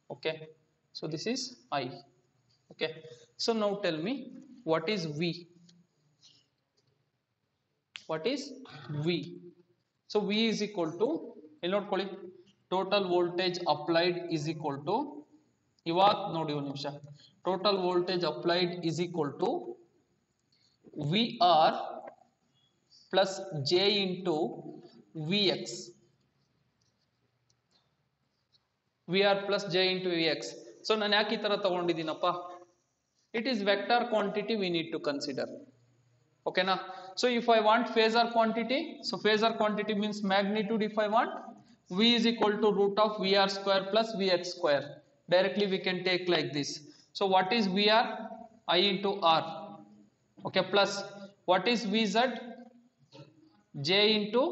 okay so this is I okay so now tell me what is V so V is equal to ಇಲ್ಲಿ ನೋಡ್ಕೊಳ್ಳಿ total voltage applied is equal to ಇವಾಗ ನೋಡಿ ಒಂದು ನಿಮಿಷ total voltage applied is equal to VR plus J into Vx VR plus J into Vx so ನಾನು ಯಾಕೆ ಈ ತರ ತಗೊಂಡಿದ್ದೀನಪ್ಪ it is vector quantity we need to consider okay na so if I want phasor quantity so phasor quantity means magnitude if I want V is equal to root of VR square plus Vx square directly we can take like this so what is VR I into R okay plus what is Vz J into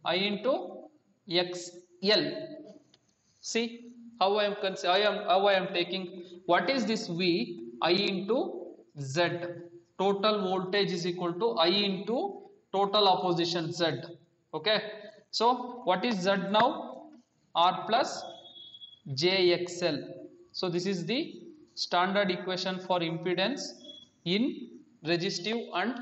I into XL see how I am taking what is this V I into Z total voltage is equal to I into total opposition Z okay so what is Z now R plus JXL so this is the standard equation for impedance in resistive and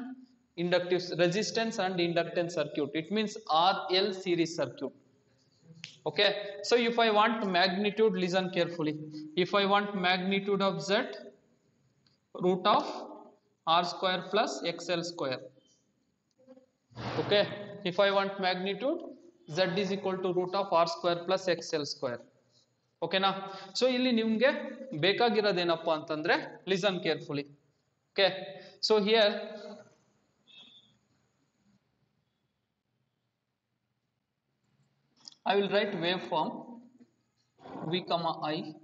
inductive resistance and inductance circuit it means RL series circuit okay so if I want magnitude listen carefully if I want magnitude of Z root of R square plus XL square okay if I want magnitude Z is equal to root of R square plus XL square okay na so ಇಲ್ಲಿ ನಿಮಗೆ ಬೇಕಾಗಿರೋದೇನಪ್ಪ ಅಂತಂದ್ರೆ listen carefully okay so here I will write waveform V comma I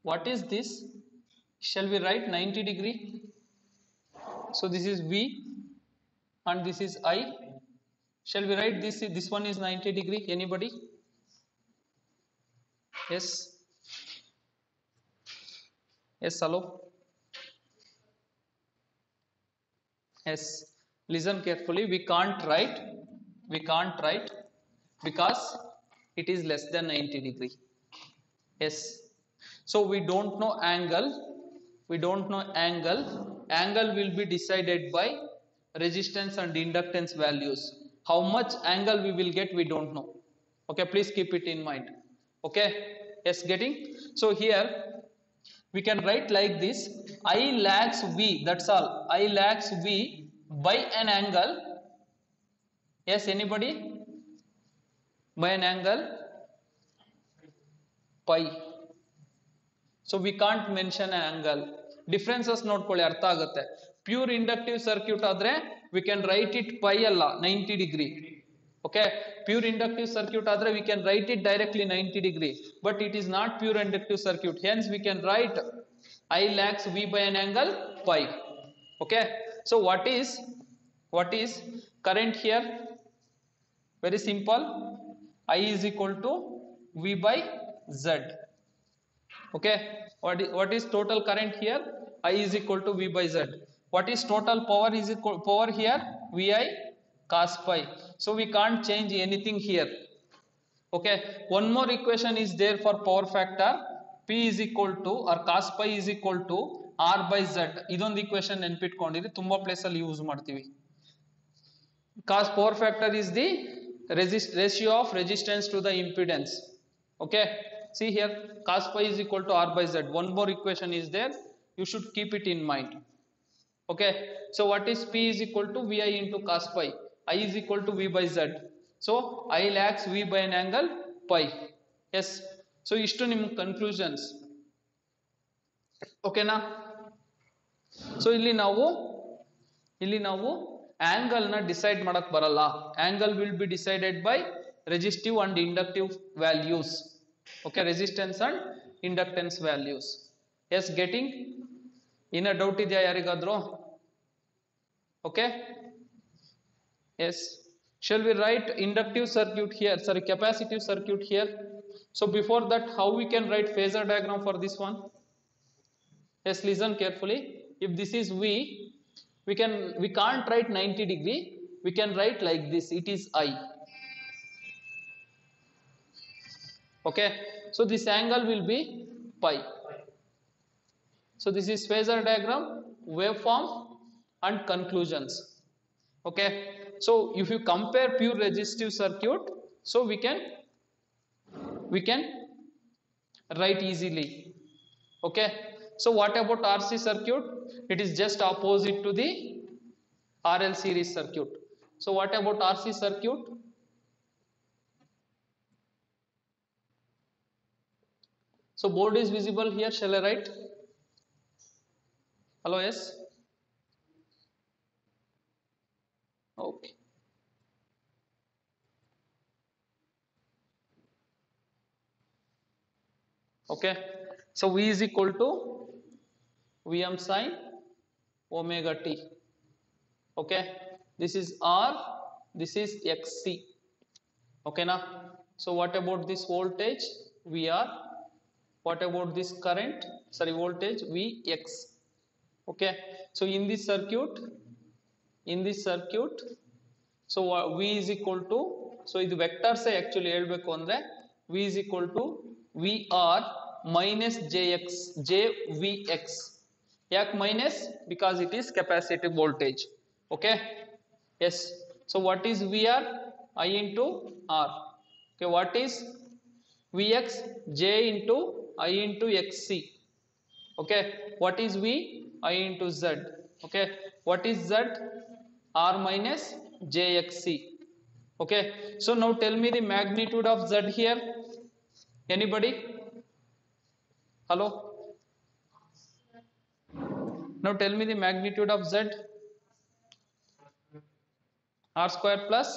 what is this shall we write 90 degree so this is V and this is I shall we write this one is 90 degree anybody yes yes hello yes listen carefully we can't write because it is less than 90 degree yes so we don't know angle angle will be decided by resistance and inductance values how much angle we will get we don't know okay please keep it in mind okay yes getting so here we can write like this I lags V that's all I lags V by an angle yes anybody by an angle pi so we can't mention an angle differences ನೋಡ್ಕೊಳ್ಳಿ ಅರ್ಥ ಆಗುತ್ತೆ pure inductive circuit ಆದ್ರೆ we can write it pi alla 90 degree. Okay, pure inductive circuit adre we can write it directly 90 degree, but it is not pure inductive circuit, hence we can write I lakhs V by an angle pi. Okay, so what is current here? Very simple, I is equal to V by Z. Okay, what is total current here? I is equal to V by Z. What is total power? Is equal power here Vi cos pi. So we can't change anything here. Okay, one more equation is there for power factor. P is equal to or cos pi is equal to R by Z. ಇದೊಂದು equation ನೆನಪಿಟ್ಕೊಂಡಿರಿ, ತುಂಬಾ place ಅಲ್ಲಿ use ಮಾಡ್ತೀವಿ. Cos power factor is the ratio of resistance to the impedance. Okay, see here, cos pi is equal to R by Z. One more equation is there, you should keep it in mind. Okay, so what is P is equal to Vi into cos pi, I is equal to V by Z. So I lakhs V by an angle pi. Yes, so ishtu ನಿಮ್ಮ conclusions. Okay na? So ಇಲ್ಲಿ ನಾವು angle na decide ಮಾಡಕ್ ಬರಲ್ಲ. Angle will be decided by resistive and inductive values. Okay, resistance and inductance values. Yes, getting? ಇನ್ನ doubt ಇದೆಯಾ ಯಾರಿಗಾದ್ರೂ? Okay, yes, shall we write inductive circuit here, sorry, capacitive circuit here? So before that, how we can write phasor diagram for this one? Yes, listen carefully. If this is V, we can't write 90 degree, we can write like this, it is I. Okay, so this angle will be pi. So this is phasor diagram, waveform and conclusions. Okay, so if you compare pure resistive circuit, so we can write easily. Okay, so what about RC circuit? It is just opposite to the RL series circuit. So what about RC circuit? So board is visible here, shall I write? Hello, yes? Okay. Okay, so V is equal to Vm sin omega t. Okay, this is R, this is Xc. Okay na? So what about this voltage? VR. What about this current? Sorry, voltage Vx. Okay, so in this circuit, so V is equal to, so ಇದು vectors actually ಹೇಳಬೇಕು ಅಂದ್ರೆ V is equal to VR minus JVX. ಯಾಕೆ minus? Because it is capacitive voltage. Okay, yes, so what is VR? I into R. Okay, what is Vx? J into I into Xc. Okay, what is V? I into Z. Okay, what is Z? R minus JXc. Okay, so now tell me the magnitude of Z here. Anybody? Hello? Now tell me the magnitude of Z. R square plus.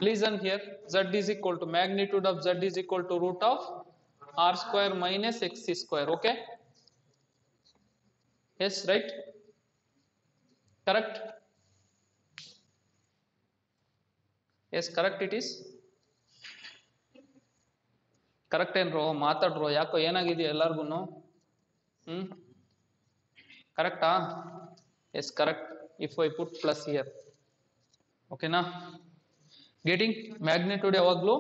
Listen here, Z is equal to, magnitude of Z is equal to root of R square minus Xc square. Okay, yes, right? Correct? Yes, correct it is. Correct ಏನ್ರೋ ಮಾತಾಡ್ರೋ, ಯಾಕೋ ಏನಾಗಿದೆಯಾ ಎಲ್ಲಾರ್ಗು? ಕರೆಕ್ಟಾ? Yes, correct. If I put plus here, okay na? Getting? Magnitude ಯಾವಾಗಲೂ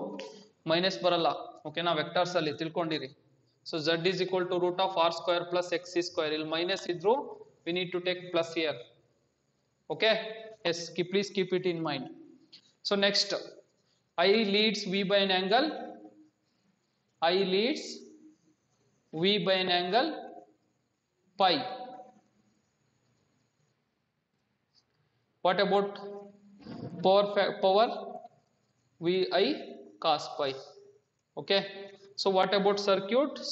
minus ಬರಲ್ಲ. ಓಕೆನಾ? Vectors ಅಲ್ಲಿ ತಿಳ್ಕೊಂಡಿರಿ. So Z is equal to root of R square plus Xc square. ಇಲ್ಲಿ minus ಇದ್ರು we need to take plus here. Okay, yes, please keep it in mind. So next, I leads V by an angle. I leads V by an angle pi. What about power? Vi cos pi. Okay, so what about circuits?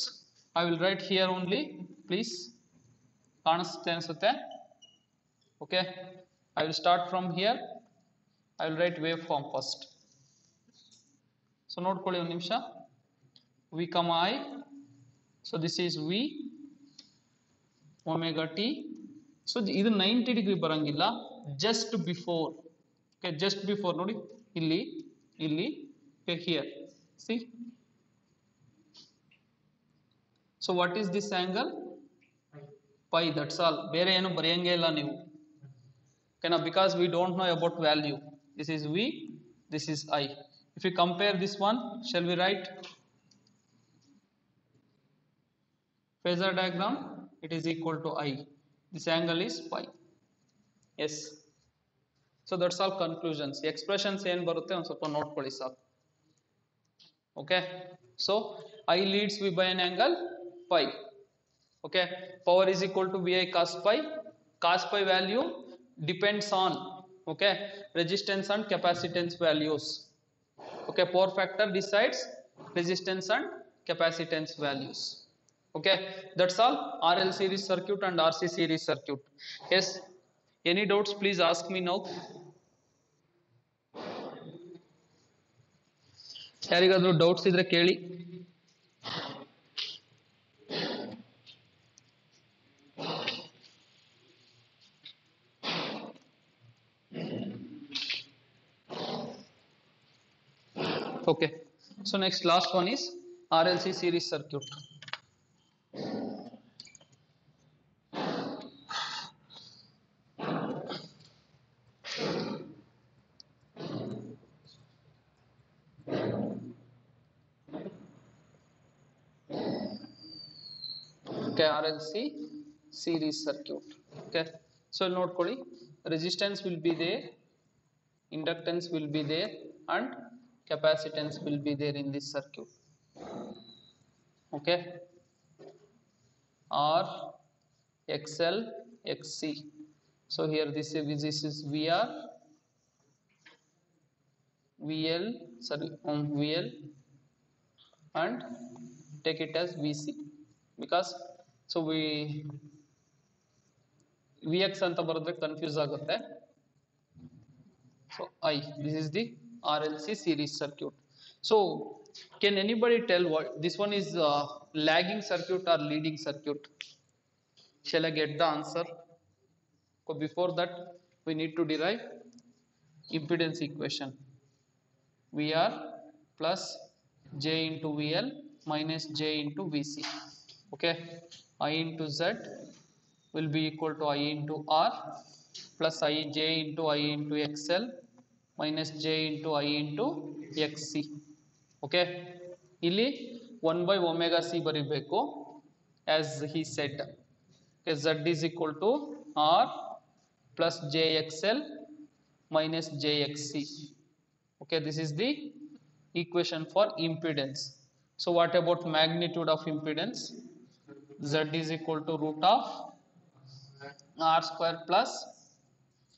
I will write here only, please. ಕಾಣಿಸುತ್ತೆ ಅನ್ಸುತ್ತೆ. Okay, I will start from here. I will write wave form first. So ನೋಡ್ಕೊಳ್ಳಿ ಒಂದು ನಿಮಿಷ. V comma I, so this is V omega T. So ಇದು 90 degree ಬರಂಗಿಲ್ಲ, just before. Okay, just before ನೋಡಿ, ಇಲ್ಲಿ ಇಲ್ಲಿ here see. So what is this angle? Pi, that's all. ಬೇರೆ ಏನು ಬರೆಯಂಗೆ ಇಲ್ಲ ನೀವು. ಓಕೆನಾ, because we don't know about value. This is V, this is I. If you compare this one, shall we write phasor diagram? It is equal to I. This angle is pi. Yes. So that's all conclusions. Expressions ಏನು ಬರುತ್ತೆ ಒಂದು ಸ್ವಲ್ಪ ನೋಡ್ಕೊಳ್ಳಿ ಸಾಕು. Okay. So I leads V by an angle pi. Okay. Power is equal to Vi cos pi. Cos pi value depends on, okay, resistance and capacitance values. Okay, power factor decides resistance and capacitance values. Okay, that's all. RL series circuit and RC series circuit. Yes, any doubts please ask me now. ಯಾರಿಗಾದ್ರೂ doubts ಇದ್ರೆ ಕೇಳಿ. Okay, so next last one is RLC series circuit. Okay, RLC series circuit. Okay, so ನೋಡ್ಕೊಳ್ಳಿ, resistance will be there, inductance will be there, and capacitance will be there in this circuit. Okay, R, XL, XC. So here this is VR, VL, sorry, VL, and take it as VC, because so we VX ಅಂತ ಬರೆದ್ರೆ confuse ಆಗುತ್ತೆ. So I, this is the RLC series circuit. So can anybody tell what this one is, lagging circuit or leading circuit? Shall I get the answer? So before that we need to derive impedance equation. VR plus J into VL minus J into VC. Okay, I into Z will be equal to I into R plus I J into I into XL minus J into I into XC. Okay, ಇಲ್ಲಿ 1 by omega c ಬರಿಬೇಕು as he said. Okay, Z is equal to R plus JXL minus JXC. Okay, this is the equation for impedance. So what about magnitude of impedance? Z is equal to root of R square plus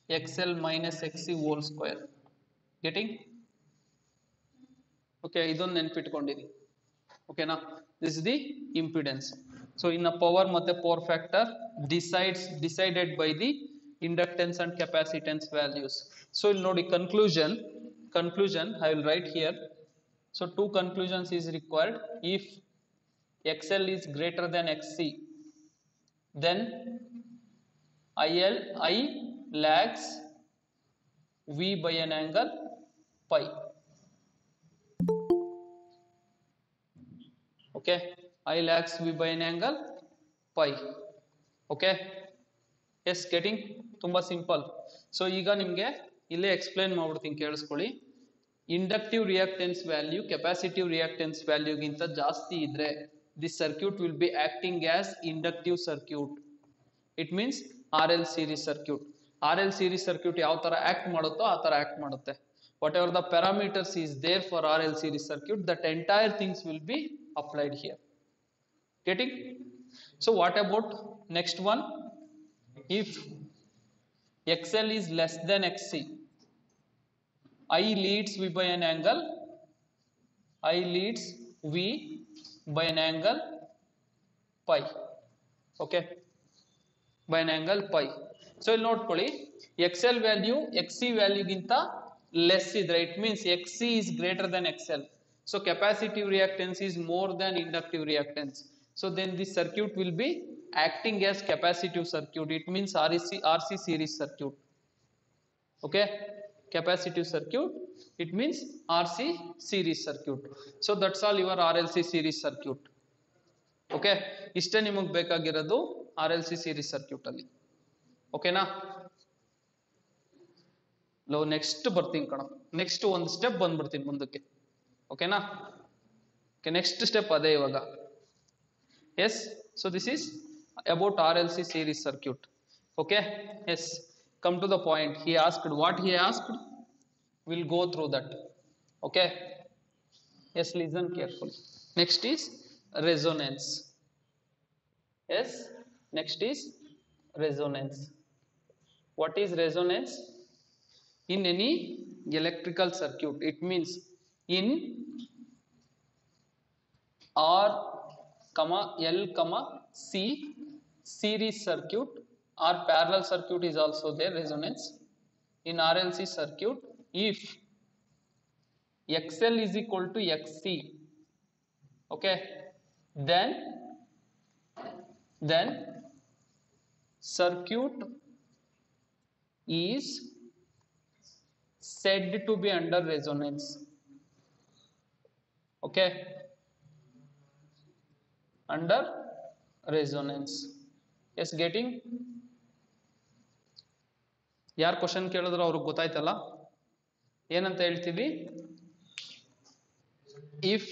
XL minus XC whole square. Getting? Okay, ಇದೊಂದು ನೆನಪಿಟ್ಕೊಂಡಿರಿ. ಓಕೆನಾ, this is the impedance. So in power ಮತ್ತೆ power factor decided by the inductance and capacitance values. So ಇಲ್ಲಿ ನೋಡಿ, conclusion I will write here. So two conclusions is required. If XL is greater than XC, then I lags V by an angle pi. Okay, I lags V by an angle pi. Okay, yes, getting? ತುಂಬಾ simple. So ಈಗ ನಿಮಗೆ ಇಲ್ಲೇ explain ಮಾಡ್ಬಿಡ್ತೀನಿ, ಕೇಳಿಸ್ಕೊಳ್ಳಿ. Inductive reactance value capacitive reactance ವ್ಯಾಲ್ಯೂಗಿಂತ ಜಾಸ್ತಿ ಇದ್ರೆ this circuit will be acting as inductive circuit. It means RL series circuit. RL series circuit ಯಾವ ತರ ಆಕ್ಟ್ ಮಾಡುತ್ತೋ ಆ ತರ ಆಕ್ಟ್ ಮಾಡುತ್ತೆ. Whatever the parameters is there for RL series circuit, that entire things will be applied here. Getting? So what about next one? If XL is less than XC, I leads V by an angle by an angle pi. Okay, by an angle pi. So ಇಲ್ಲಿ ನೋಡ್ಕೊಳ್ಳಿ XL value XC value ಗಿಂತ less ಇದ್ರೆ it means XC is greater than XL. So capacitive reactance is more than inductive reactance. So then this circuit will be acting as capacitive circuit. It means RC series circuit. Okay, capacitive circuit, it means RC series circuit. So that's all your RLC series circuit. Okay, ಇಷ್ಟೇ ನಿಮಗೆ ಬೇಕಾಗಿರೋದು RLC series circuit ಅಲ್ಲಿ. ಓಕೆನಾ? Next ಬರ್ತೀನಿ ಕಣ, next ಒಂದು step ಬಂದ್ಬಿಡ್ತೀನಿ ಮುಂದಕ್ಕೆ. ಓಕೆನಾ? ಓಕೆ, ನೆಕ್ಸ್ಟ್ ಸ್ಟೆಪ್ ಅದೇ ಇವಾಗ. Yes, so this is about RLC series circuit. ಓಕೆ, ಎಸ್, come to the point. He asked what he asked, we'll go through that. Okay, yes, listen carefully. Next is resonance. Yes, next is resonance. What is resonance? In any electrical circuit, it means in R, L, C series circuit or parallel circuit is also there, resonance. In RLC circuit, if XL is equal to XC, okay, then circuit is said to be under resonance. Okay, under resonance. Yes, getting? ಯಾರು question ಕೇಳಿದ್ರು ಅವ್ರಿಗೆ ಗೊತ್ತಾಯ್ತಲ್ಲ ಏನಂತ ಹೇಳ್ತೀವಿ? If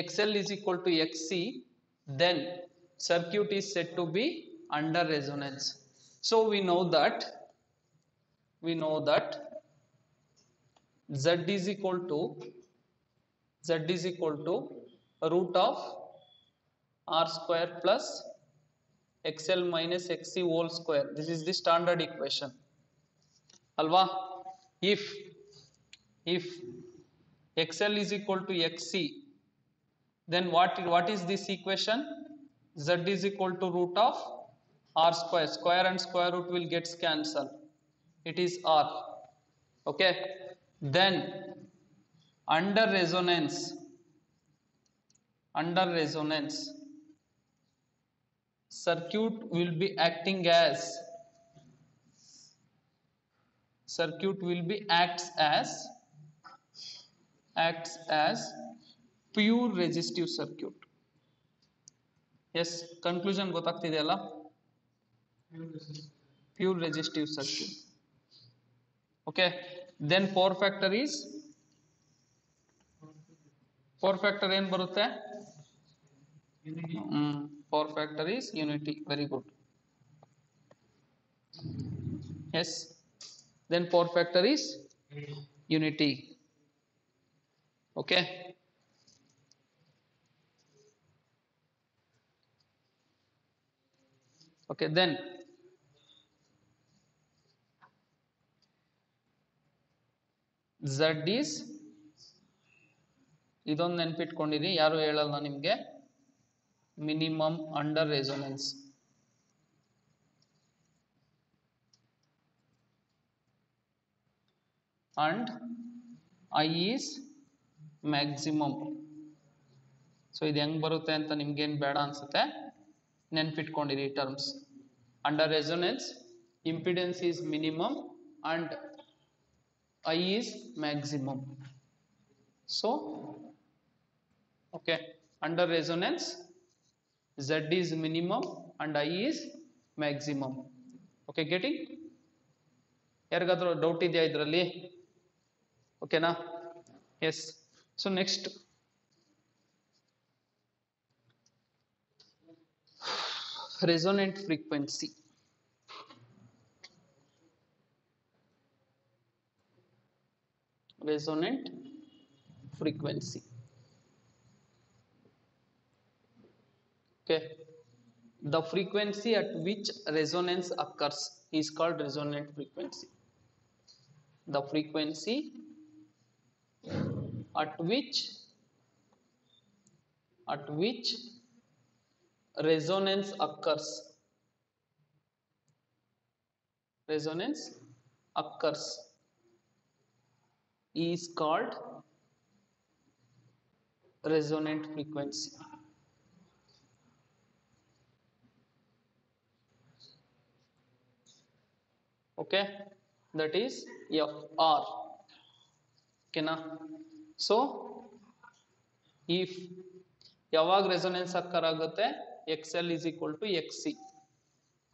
XL is equal to XC, then circuit is said to be under resonance. So we know that Z is equal to root of R square plus XL minus XC whole square. This is the standard equation. Alva, if XL is equal to XC, then what is this equation? Z is equal to root of R square. Square and square root will get cancelled. It is R. Okay. Then under resonance, circuit will be acting as acts as pure resistive circuit. Yes, conclusion ಗೊತ್ತಾಗ್ತಿದೆಯಲ್ಲ? Pure resistive circuit. Okay, then power factor ಏನು ಬರುತ್ತೆ? Power factor is unity. Very good. Yes, then power factor is unity. Okay, okay, then Z is, ಇದೊಂದು ನೆನ್ಪಿಟ್ಕೊಂಡಿರಿ, ಯಾರು ಹೇಳಲ್ಲ ನಿಮ್ಗೆ, minimum under resonance. And I is maximum. So ಇದು ಹೆಂಗ್ ಬರುತ್ತೆ ಅಂತ ನಿಮ್ಗೇನು ಬೇಡ ಅನ್ಸುತ್ತೆ, ನೆನ್ಪಿಟ್ಕೊಂಡಿರಿ terms. Under resonance impedance is minimum and I is maximum. So okay, under resonance Z is minimum and I is maximum. Okay, getting? ಯಾರಿಗಾದ್ರೂ ಡೌಟ್ ಇದೆಯಾ ಇದರಲ್ಲಿ? ಓಕೆನಾ? Yes. So next resonant frequency. Resonant frequency. Okay, the frequency at which resonance occurs is called resonant frequency. The frequency at which resonance occurs resonance occurs is called resonant frequency. Okay, that is FR. Okay na? So if ಯಾವಾಗ resonance ಅಕ್ಕರ್ ಆಗುತ್ತೆ XL is equal to XC.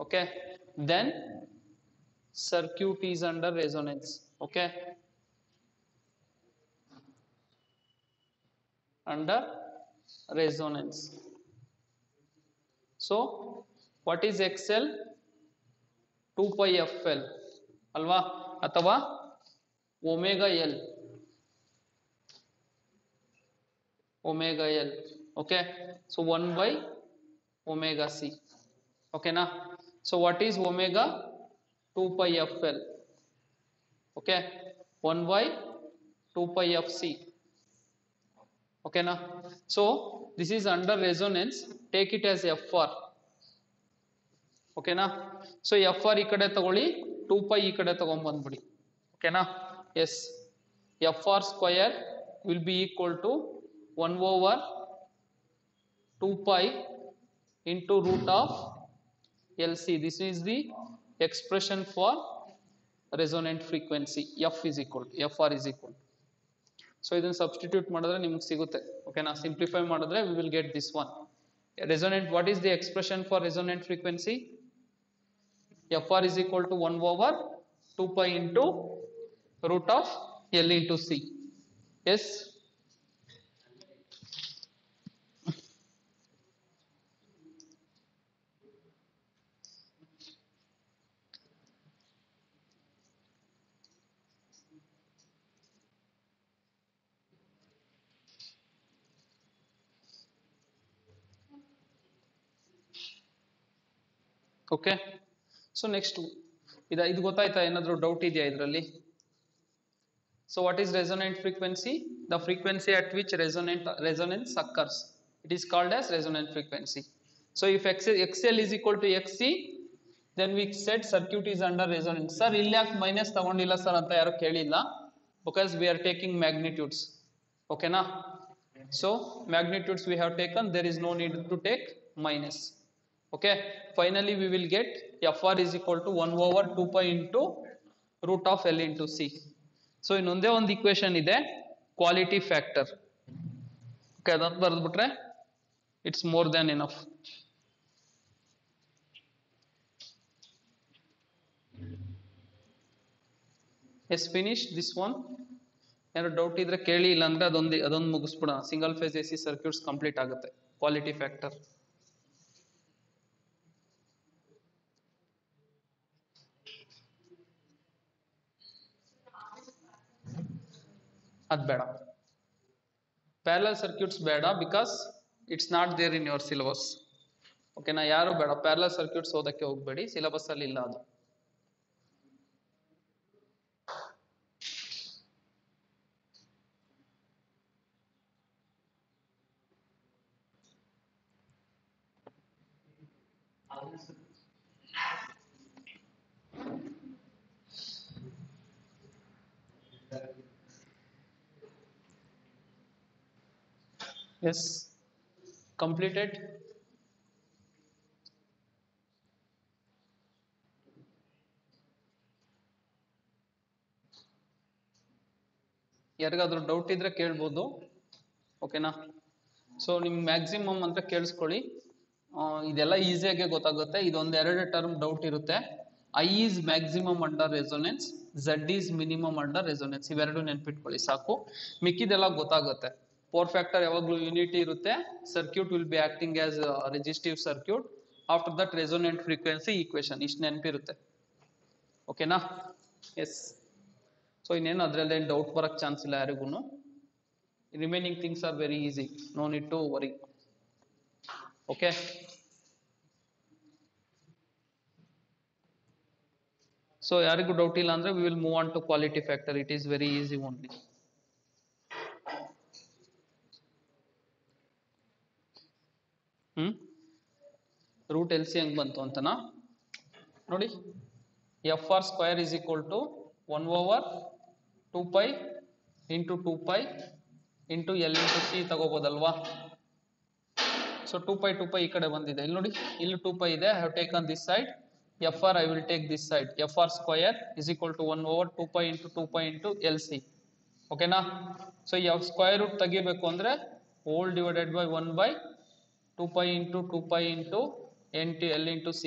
Okay, then circuit is under resonance. Okay, under resonance. So what is XL? 2 pi FL ಅಲ್ವಾ, ಅಥವಾ omega L, omega L. Okay, so 1 by omega C. Okay na? So what is omega? 2 pi FL. Okay, 1 by 2 pi FC. Okay na? So this is under resonance, take it as FR. Okay na? So FR ಈ ಕಡೆ ತಗೊಳ್ಳಿ, 2 pi ಈ ಕಡೆ ತಗೊಂಡು ಬಂದ್ಬಿಡಿ. Okay na? Yes, FR square will be equal to 1 over 2 pi into root of LC. This is the expression for resonant frequency. F is equal to FR is equal. So ಇದನ್ನು substitute ಮಾಡಿದ್ರೆ ನಿಮಗೆ ಸಿಗುತ್ತೆ. Okay na? Simplify ಮಾಡಿದ್ರೆ we will get this one. Resonant, what is the expression for resonant frequency? FR is equal to 1 over 2 pi into root of L into C. Yes. Okay, so next ಇದು ಗೊತ್ತಾಯ್ತಾ, ಏನಾದರೂ doubt ಇದೆಯಾ ಇದರಲ್ಲಿ? So what is resonant frequency? The frequency at which resonance occurs, it is called as resonant frequency. So if XL is equal to XC, then we said circuit is under resonance. Sir ಇಲ್ಲಿ ಯಾಕೆ minus ತಗೊಂಡಿಲ್ಲ sir ಅಂತ ಯಾರು ಕೇಳಿಲ್ಲ, because we are taking magnitudes. Okay na? So magnitudes we have taken, there is no need to take minus. Okay, finally we will get FR is equal to 1 over 2 pi into root of L into C. So ಇನ್ನೊಂದೇ ಒಂದು equation ಇದೆ, quality factor. Okay, ಅದನ್ನು ಬರೆದ್ಬಿಟ್ರೆ it's more than enough. Yes, finish this one. ಏನಾದ್ರು doubt ಇದ್ರೆ ಕೇಳಿ, ಇಲ್ಲ ಅಂದ್ರೆ ಅದೊಂದು ಮುಗಿಸ್ಬಿಡೋಣ. Single phase AC circuits complete ಆಗುತ್ತೆ. ಕ್ವಾಲಿಟಿ ಫ್ಯಾಕ್ಟರ್ ಅದು ಬೇಡ, ಪ್ಯಾರಲಲ್ ಸರ್ಕ್ಯೂಟ್ಸ್ ಬೇಡ, because it's not there in your syllabus. ಓಕೆನಾ? ಯಾರು ಬೇಡ, ಪ್ಯಾರಲಲ್ ಸರ್ಕ್ಯೂಟ್ಸ್ ಓದಕ್ಕೆ ಹೋಗಬೇಡಿ, ಸಿಲೆಬಸ್ ಅಲ್ಲಿ ಇಲ್ಲ ಅದು. Yes, completed. ಯಾರಿಗಾದ್ರೂ ಡೌಟ್ ಇದ್ರೆ ಕೇಳ್ಬೋದು. ಓಕೆನಾ? ಸೊ ನಿಮ್ಗೆ ಮ್ಯಾಕ್ಸಿಮಮ್ ಅಂತ ಕೇಳಿಸ್ಕೊಳ್ಳಿ, ಇದೆಲ್ಲ ಈಸಿಯಾಗಿ ಗೊತ್ತಾಗುತ್ತೆ. ಇದೊಂದೆರಡು ಟರ್ಮ್ ಡೌಟ್ ಇರುತ್ತೆ. I is maximum under resonance, Z is minimum under resonance. ಇವೆರಡು ನೆನ್ಪಿಟ್ಕೊಳ್ಳಿ ಸಾಕು, ಮಿಕ್ಕಿದೆಲ್ಲ ಗೊತ್ತಾಗುತ್ತೆ. ಪವರ್ ಫ್ಯಾಕ್ಟರ್ ಯಾವಾಗಲೂ ಯೂನಿಟಿ ಇರುತ್ತೆ. Circuit will be acting as resistive circuit. After that resonant frequency equation, ಇಷ್ಟು ನೆನಪಿರುತ್ತೆ. ಓಕೆನಾ? ಎಸ್. ಸೊ ಇನ್ನೇನು ಅದರಲ್ಲೇ ಡೌಟ್ ಬರಕ್ಕೆ ಚಾನ್ಸ್ ಇಲ್ಲ ಯಾರಿಗೂ. Remaining things are very easy, no need to worry. Okay, so ಯಾರಿಗೂ ಡೌಟ್ ಇಲ್ಲ ಅಂದ್ರೆ we will move on to quality factor. It is very easy only. Root L C ಹೆಂಗ್ ಬಂತು ಅಂತನಾ ನೋಡಿ. FR square is equal to 1 over 2 pi into 2 pi into L into C ತಗೋಬೋದಲ್ವಾ. So 2 pi ಈ ಕಡೆ ಬಂದಿದೆ, ಇಲ್ಲಿ ನೋಡಿ ಇಲ್ಲಿ 2 pi ಇದೆ. I have taken this side. FR I will take this side. FR square is equal to 1 over 2 pi into LC. ಓಕೆನಾ. So ಈ square root ತೆಗಿಬೇಕು ಅಂದರೆ whole divided by 1 by 2 pi into L into C.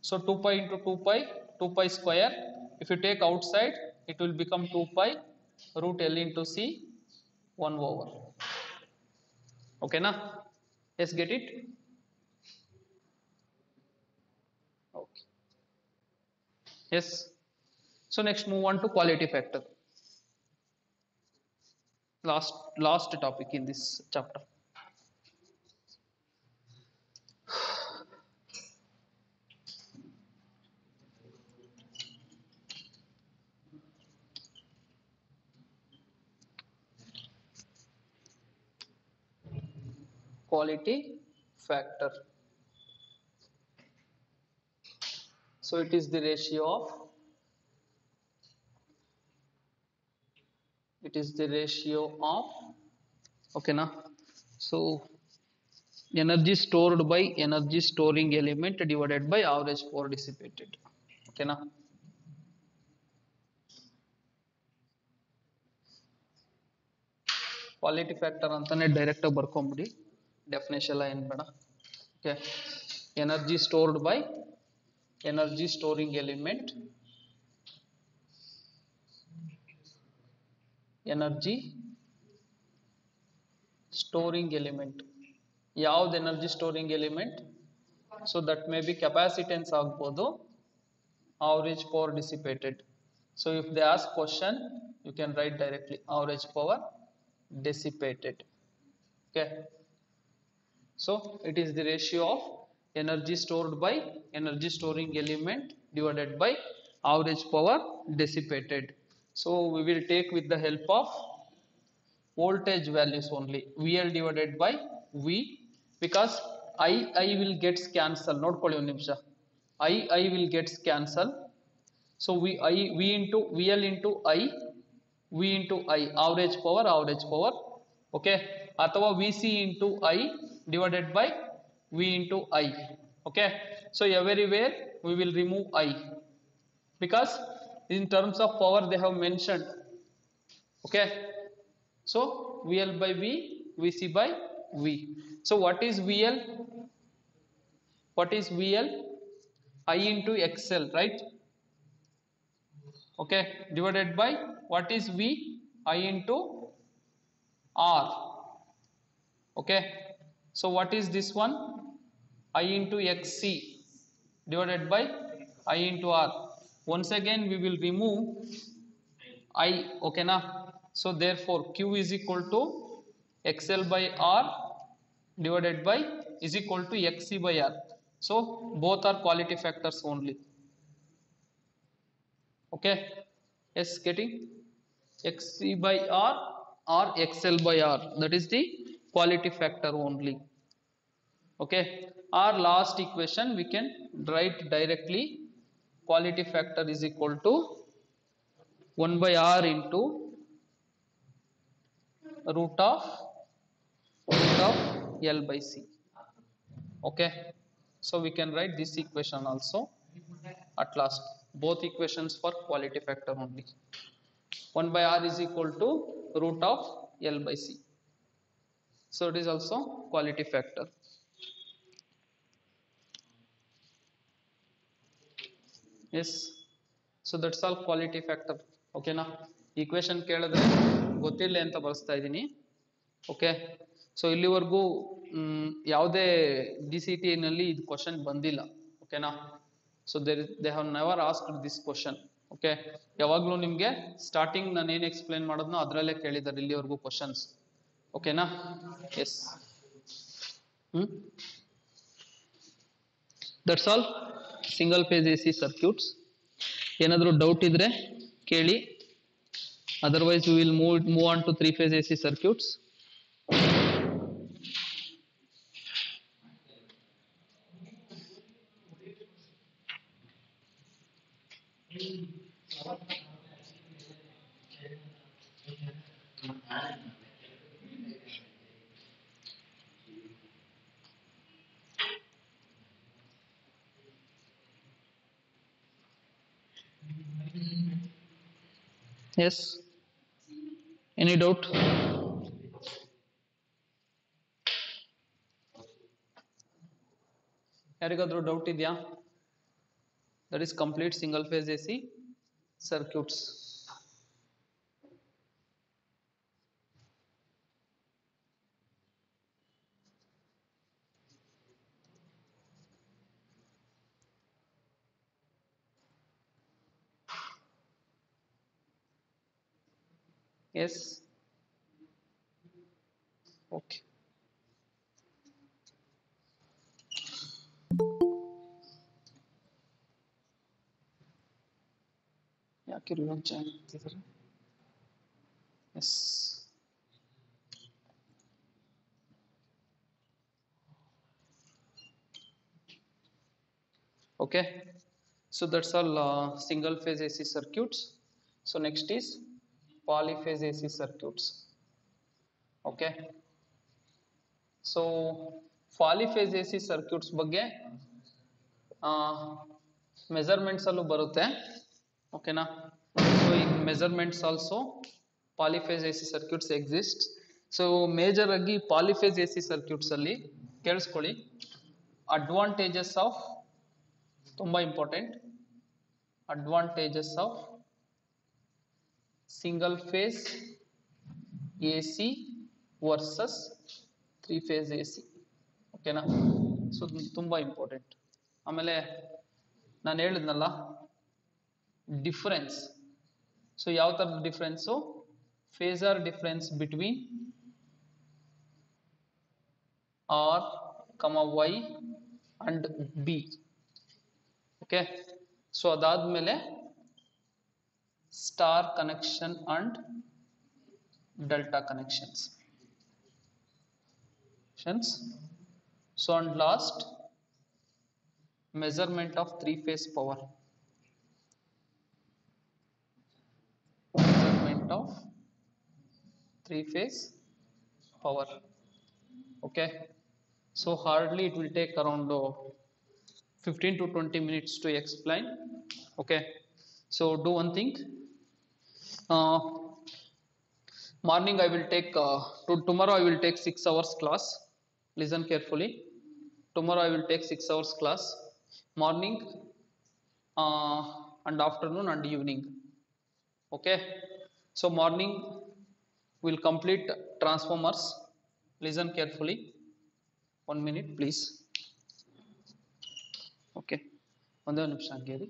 So 2 pi into 2 pi square. If you take outside, it will become 2 pi root L into C 1 over. Okay na? Yes, get it? Okay. Yes. So next move on to quality factor. Last topic in this chapter. Quality factor. So it is the ratio of okay na. So energy stored by energy storing element divided by average power dissipated. Okay na. Quality factor ಅಂತಾನೆ direct ಆಗಿ ಬರ್ಕೊಂಬಿಡಿ, definition ಎಲ್ಲ ಏನು ಬೇಡ. Okay, energy stored by energy storing element, energy storing element. ಯಾವ್ದು energy storing element? So that may be capacitance ಆಗ್ಬೋದು, average power dissipated. So if they ask question, you can write directly average power dissipated. Okay, so it is the ratio of energy stored by energy storing element divided by average power dissipated. So we will take with the help of voltage values only, VL divided by V, because I will gets cancel. ನೋಡ್ಕೊಳ್ಳಿ ಒಂದು ನಿಮಿಷ, I will gets cancel. So V into VL into I, V into I, average power. Okay, ಅಥವಾ VC into I divided by V into I. Okay, so everywhere we will remove I, because in terms of power they have mentioned. Okay, so VL by V, VC by V. So what is VL? I into XL, right? Okay, divided by what is V? I into R. Okay, so what is this one? I into XC divided by I into R. Once again we will remove I. Okay na. So therefore Q is equal to XL by R divided by is equal to XC by R. So both are quality factors only. Okay, yes, getting XC by R or XL by R, that is the quality factor only. Okay, our last equation we can write directly, quality factor is equal to 1 by R into root of L by C. Okay, so we can write this equation also at last, both equations for quality factor only. 1 by R is equal to root of L by C. So it is also quality factor. Yes, so that's all quality factor. Okay na. Equation ಕೇಳಿದ್ರೆ ಗೊತ್ತಿಲ್ಲ ಅಂತ ಬಳಸ್ತಾ ಇದ್ದೀನಿ. Okay, so ಇಲ್ಲಿವರೆಗೂ ಯಾವುದೇ DCT ನಲ್ಲಿ ಇದು question ಬಂದಿಲ್ಲ. ಓಕೆನಾ. So they have never asked this question. Okay, ಯಾವಾಗಲೂ ನಿಮಗೆ ಸ್ಟಾರ್ಟಿಂಗ್ ನಾನು ಏನು ಎಕ್ಸ್ಪ್ಲೇನ್ ಮಾಡೋದ್ನೋ ಅದರಲ್ಲೇ ಕೇಳಿದ್ದಾರೆ ಇಲ್ಲಿವರೆಗೂ ಕ್ವಶನ್ಸ್. ಓಕೆನಾ. Yes, that's all single phase AC circuits. ಏನಾದರೂ ಡೌಟ್ ಇದ್ರೆ ಕೇಳಿ, otherwise we will move on to 3 phase AC circuits. Yes. Any doubt? ಯಾರಿಗಾದ್ರೂ ಡೌಟ್ ಇದೆಯಾ? That is complete single phase AC circuits. Yes. Okay. ಯಾಕೆ ರಿವರ್ಸ್ ಜಾಯಿನ್ ಆಗ್ತಿದ್ದಾರೆ? S. Okay, so that's all single phase AC circuits. So next is polyphase AC circuits. Okay, so polyphase AC circuits ಬಗ್ಗೆ measurements ಅಲ್ಲೂ ಬರುತ್ತೆ. ಓಕೆನಾ? So in measurements also polyphase AC circuits exist. So major ಆಗಿ polyphase AC circuits ಅಲ್ಲಿ ಕೇಳಿಸ್ಕೊಳ್ಳಿ, advantages of, ತುಂಬಾ important, advantages of single phase AC versus 3 phase AC. ಓಕೆನಾ? So ತುಂಬಾ ಇಂಪಾರ್ಟೆಂಟ್. ಆಮೇಲೆ ನಾನು ಹೇಳಿದ್ನಲ್ಲ ಡಿಫರೆನ್ಸ್. ಸೊ ಯಾವ ಥರದ difference? Phasor difference between R, Y and B. Okay, so ಅದಾದ್ಮೇಲೆ star connection and delta connections. So and last, measurement of 3-phase power. Measurement of 3-phase power. Okay, so hardly it will take around 15 to 20 minutes to explain. Okay, so do one thing. Morning I will take tomorrow I will take 6 hours class. Listen carefully. Tomorrow I will take 6 hours class, morning and afternoon and evening. Okay, so morning we'll complete transformers. Listen carefully. 1 minute please. Okay, ಒಂದೇ ನಿಮಿಷ ಹಾಗೇರಿ.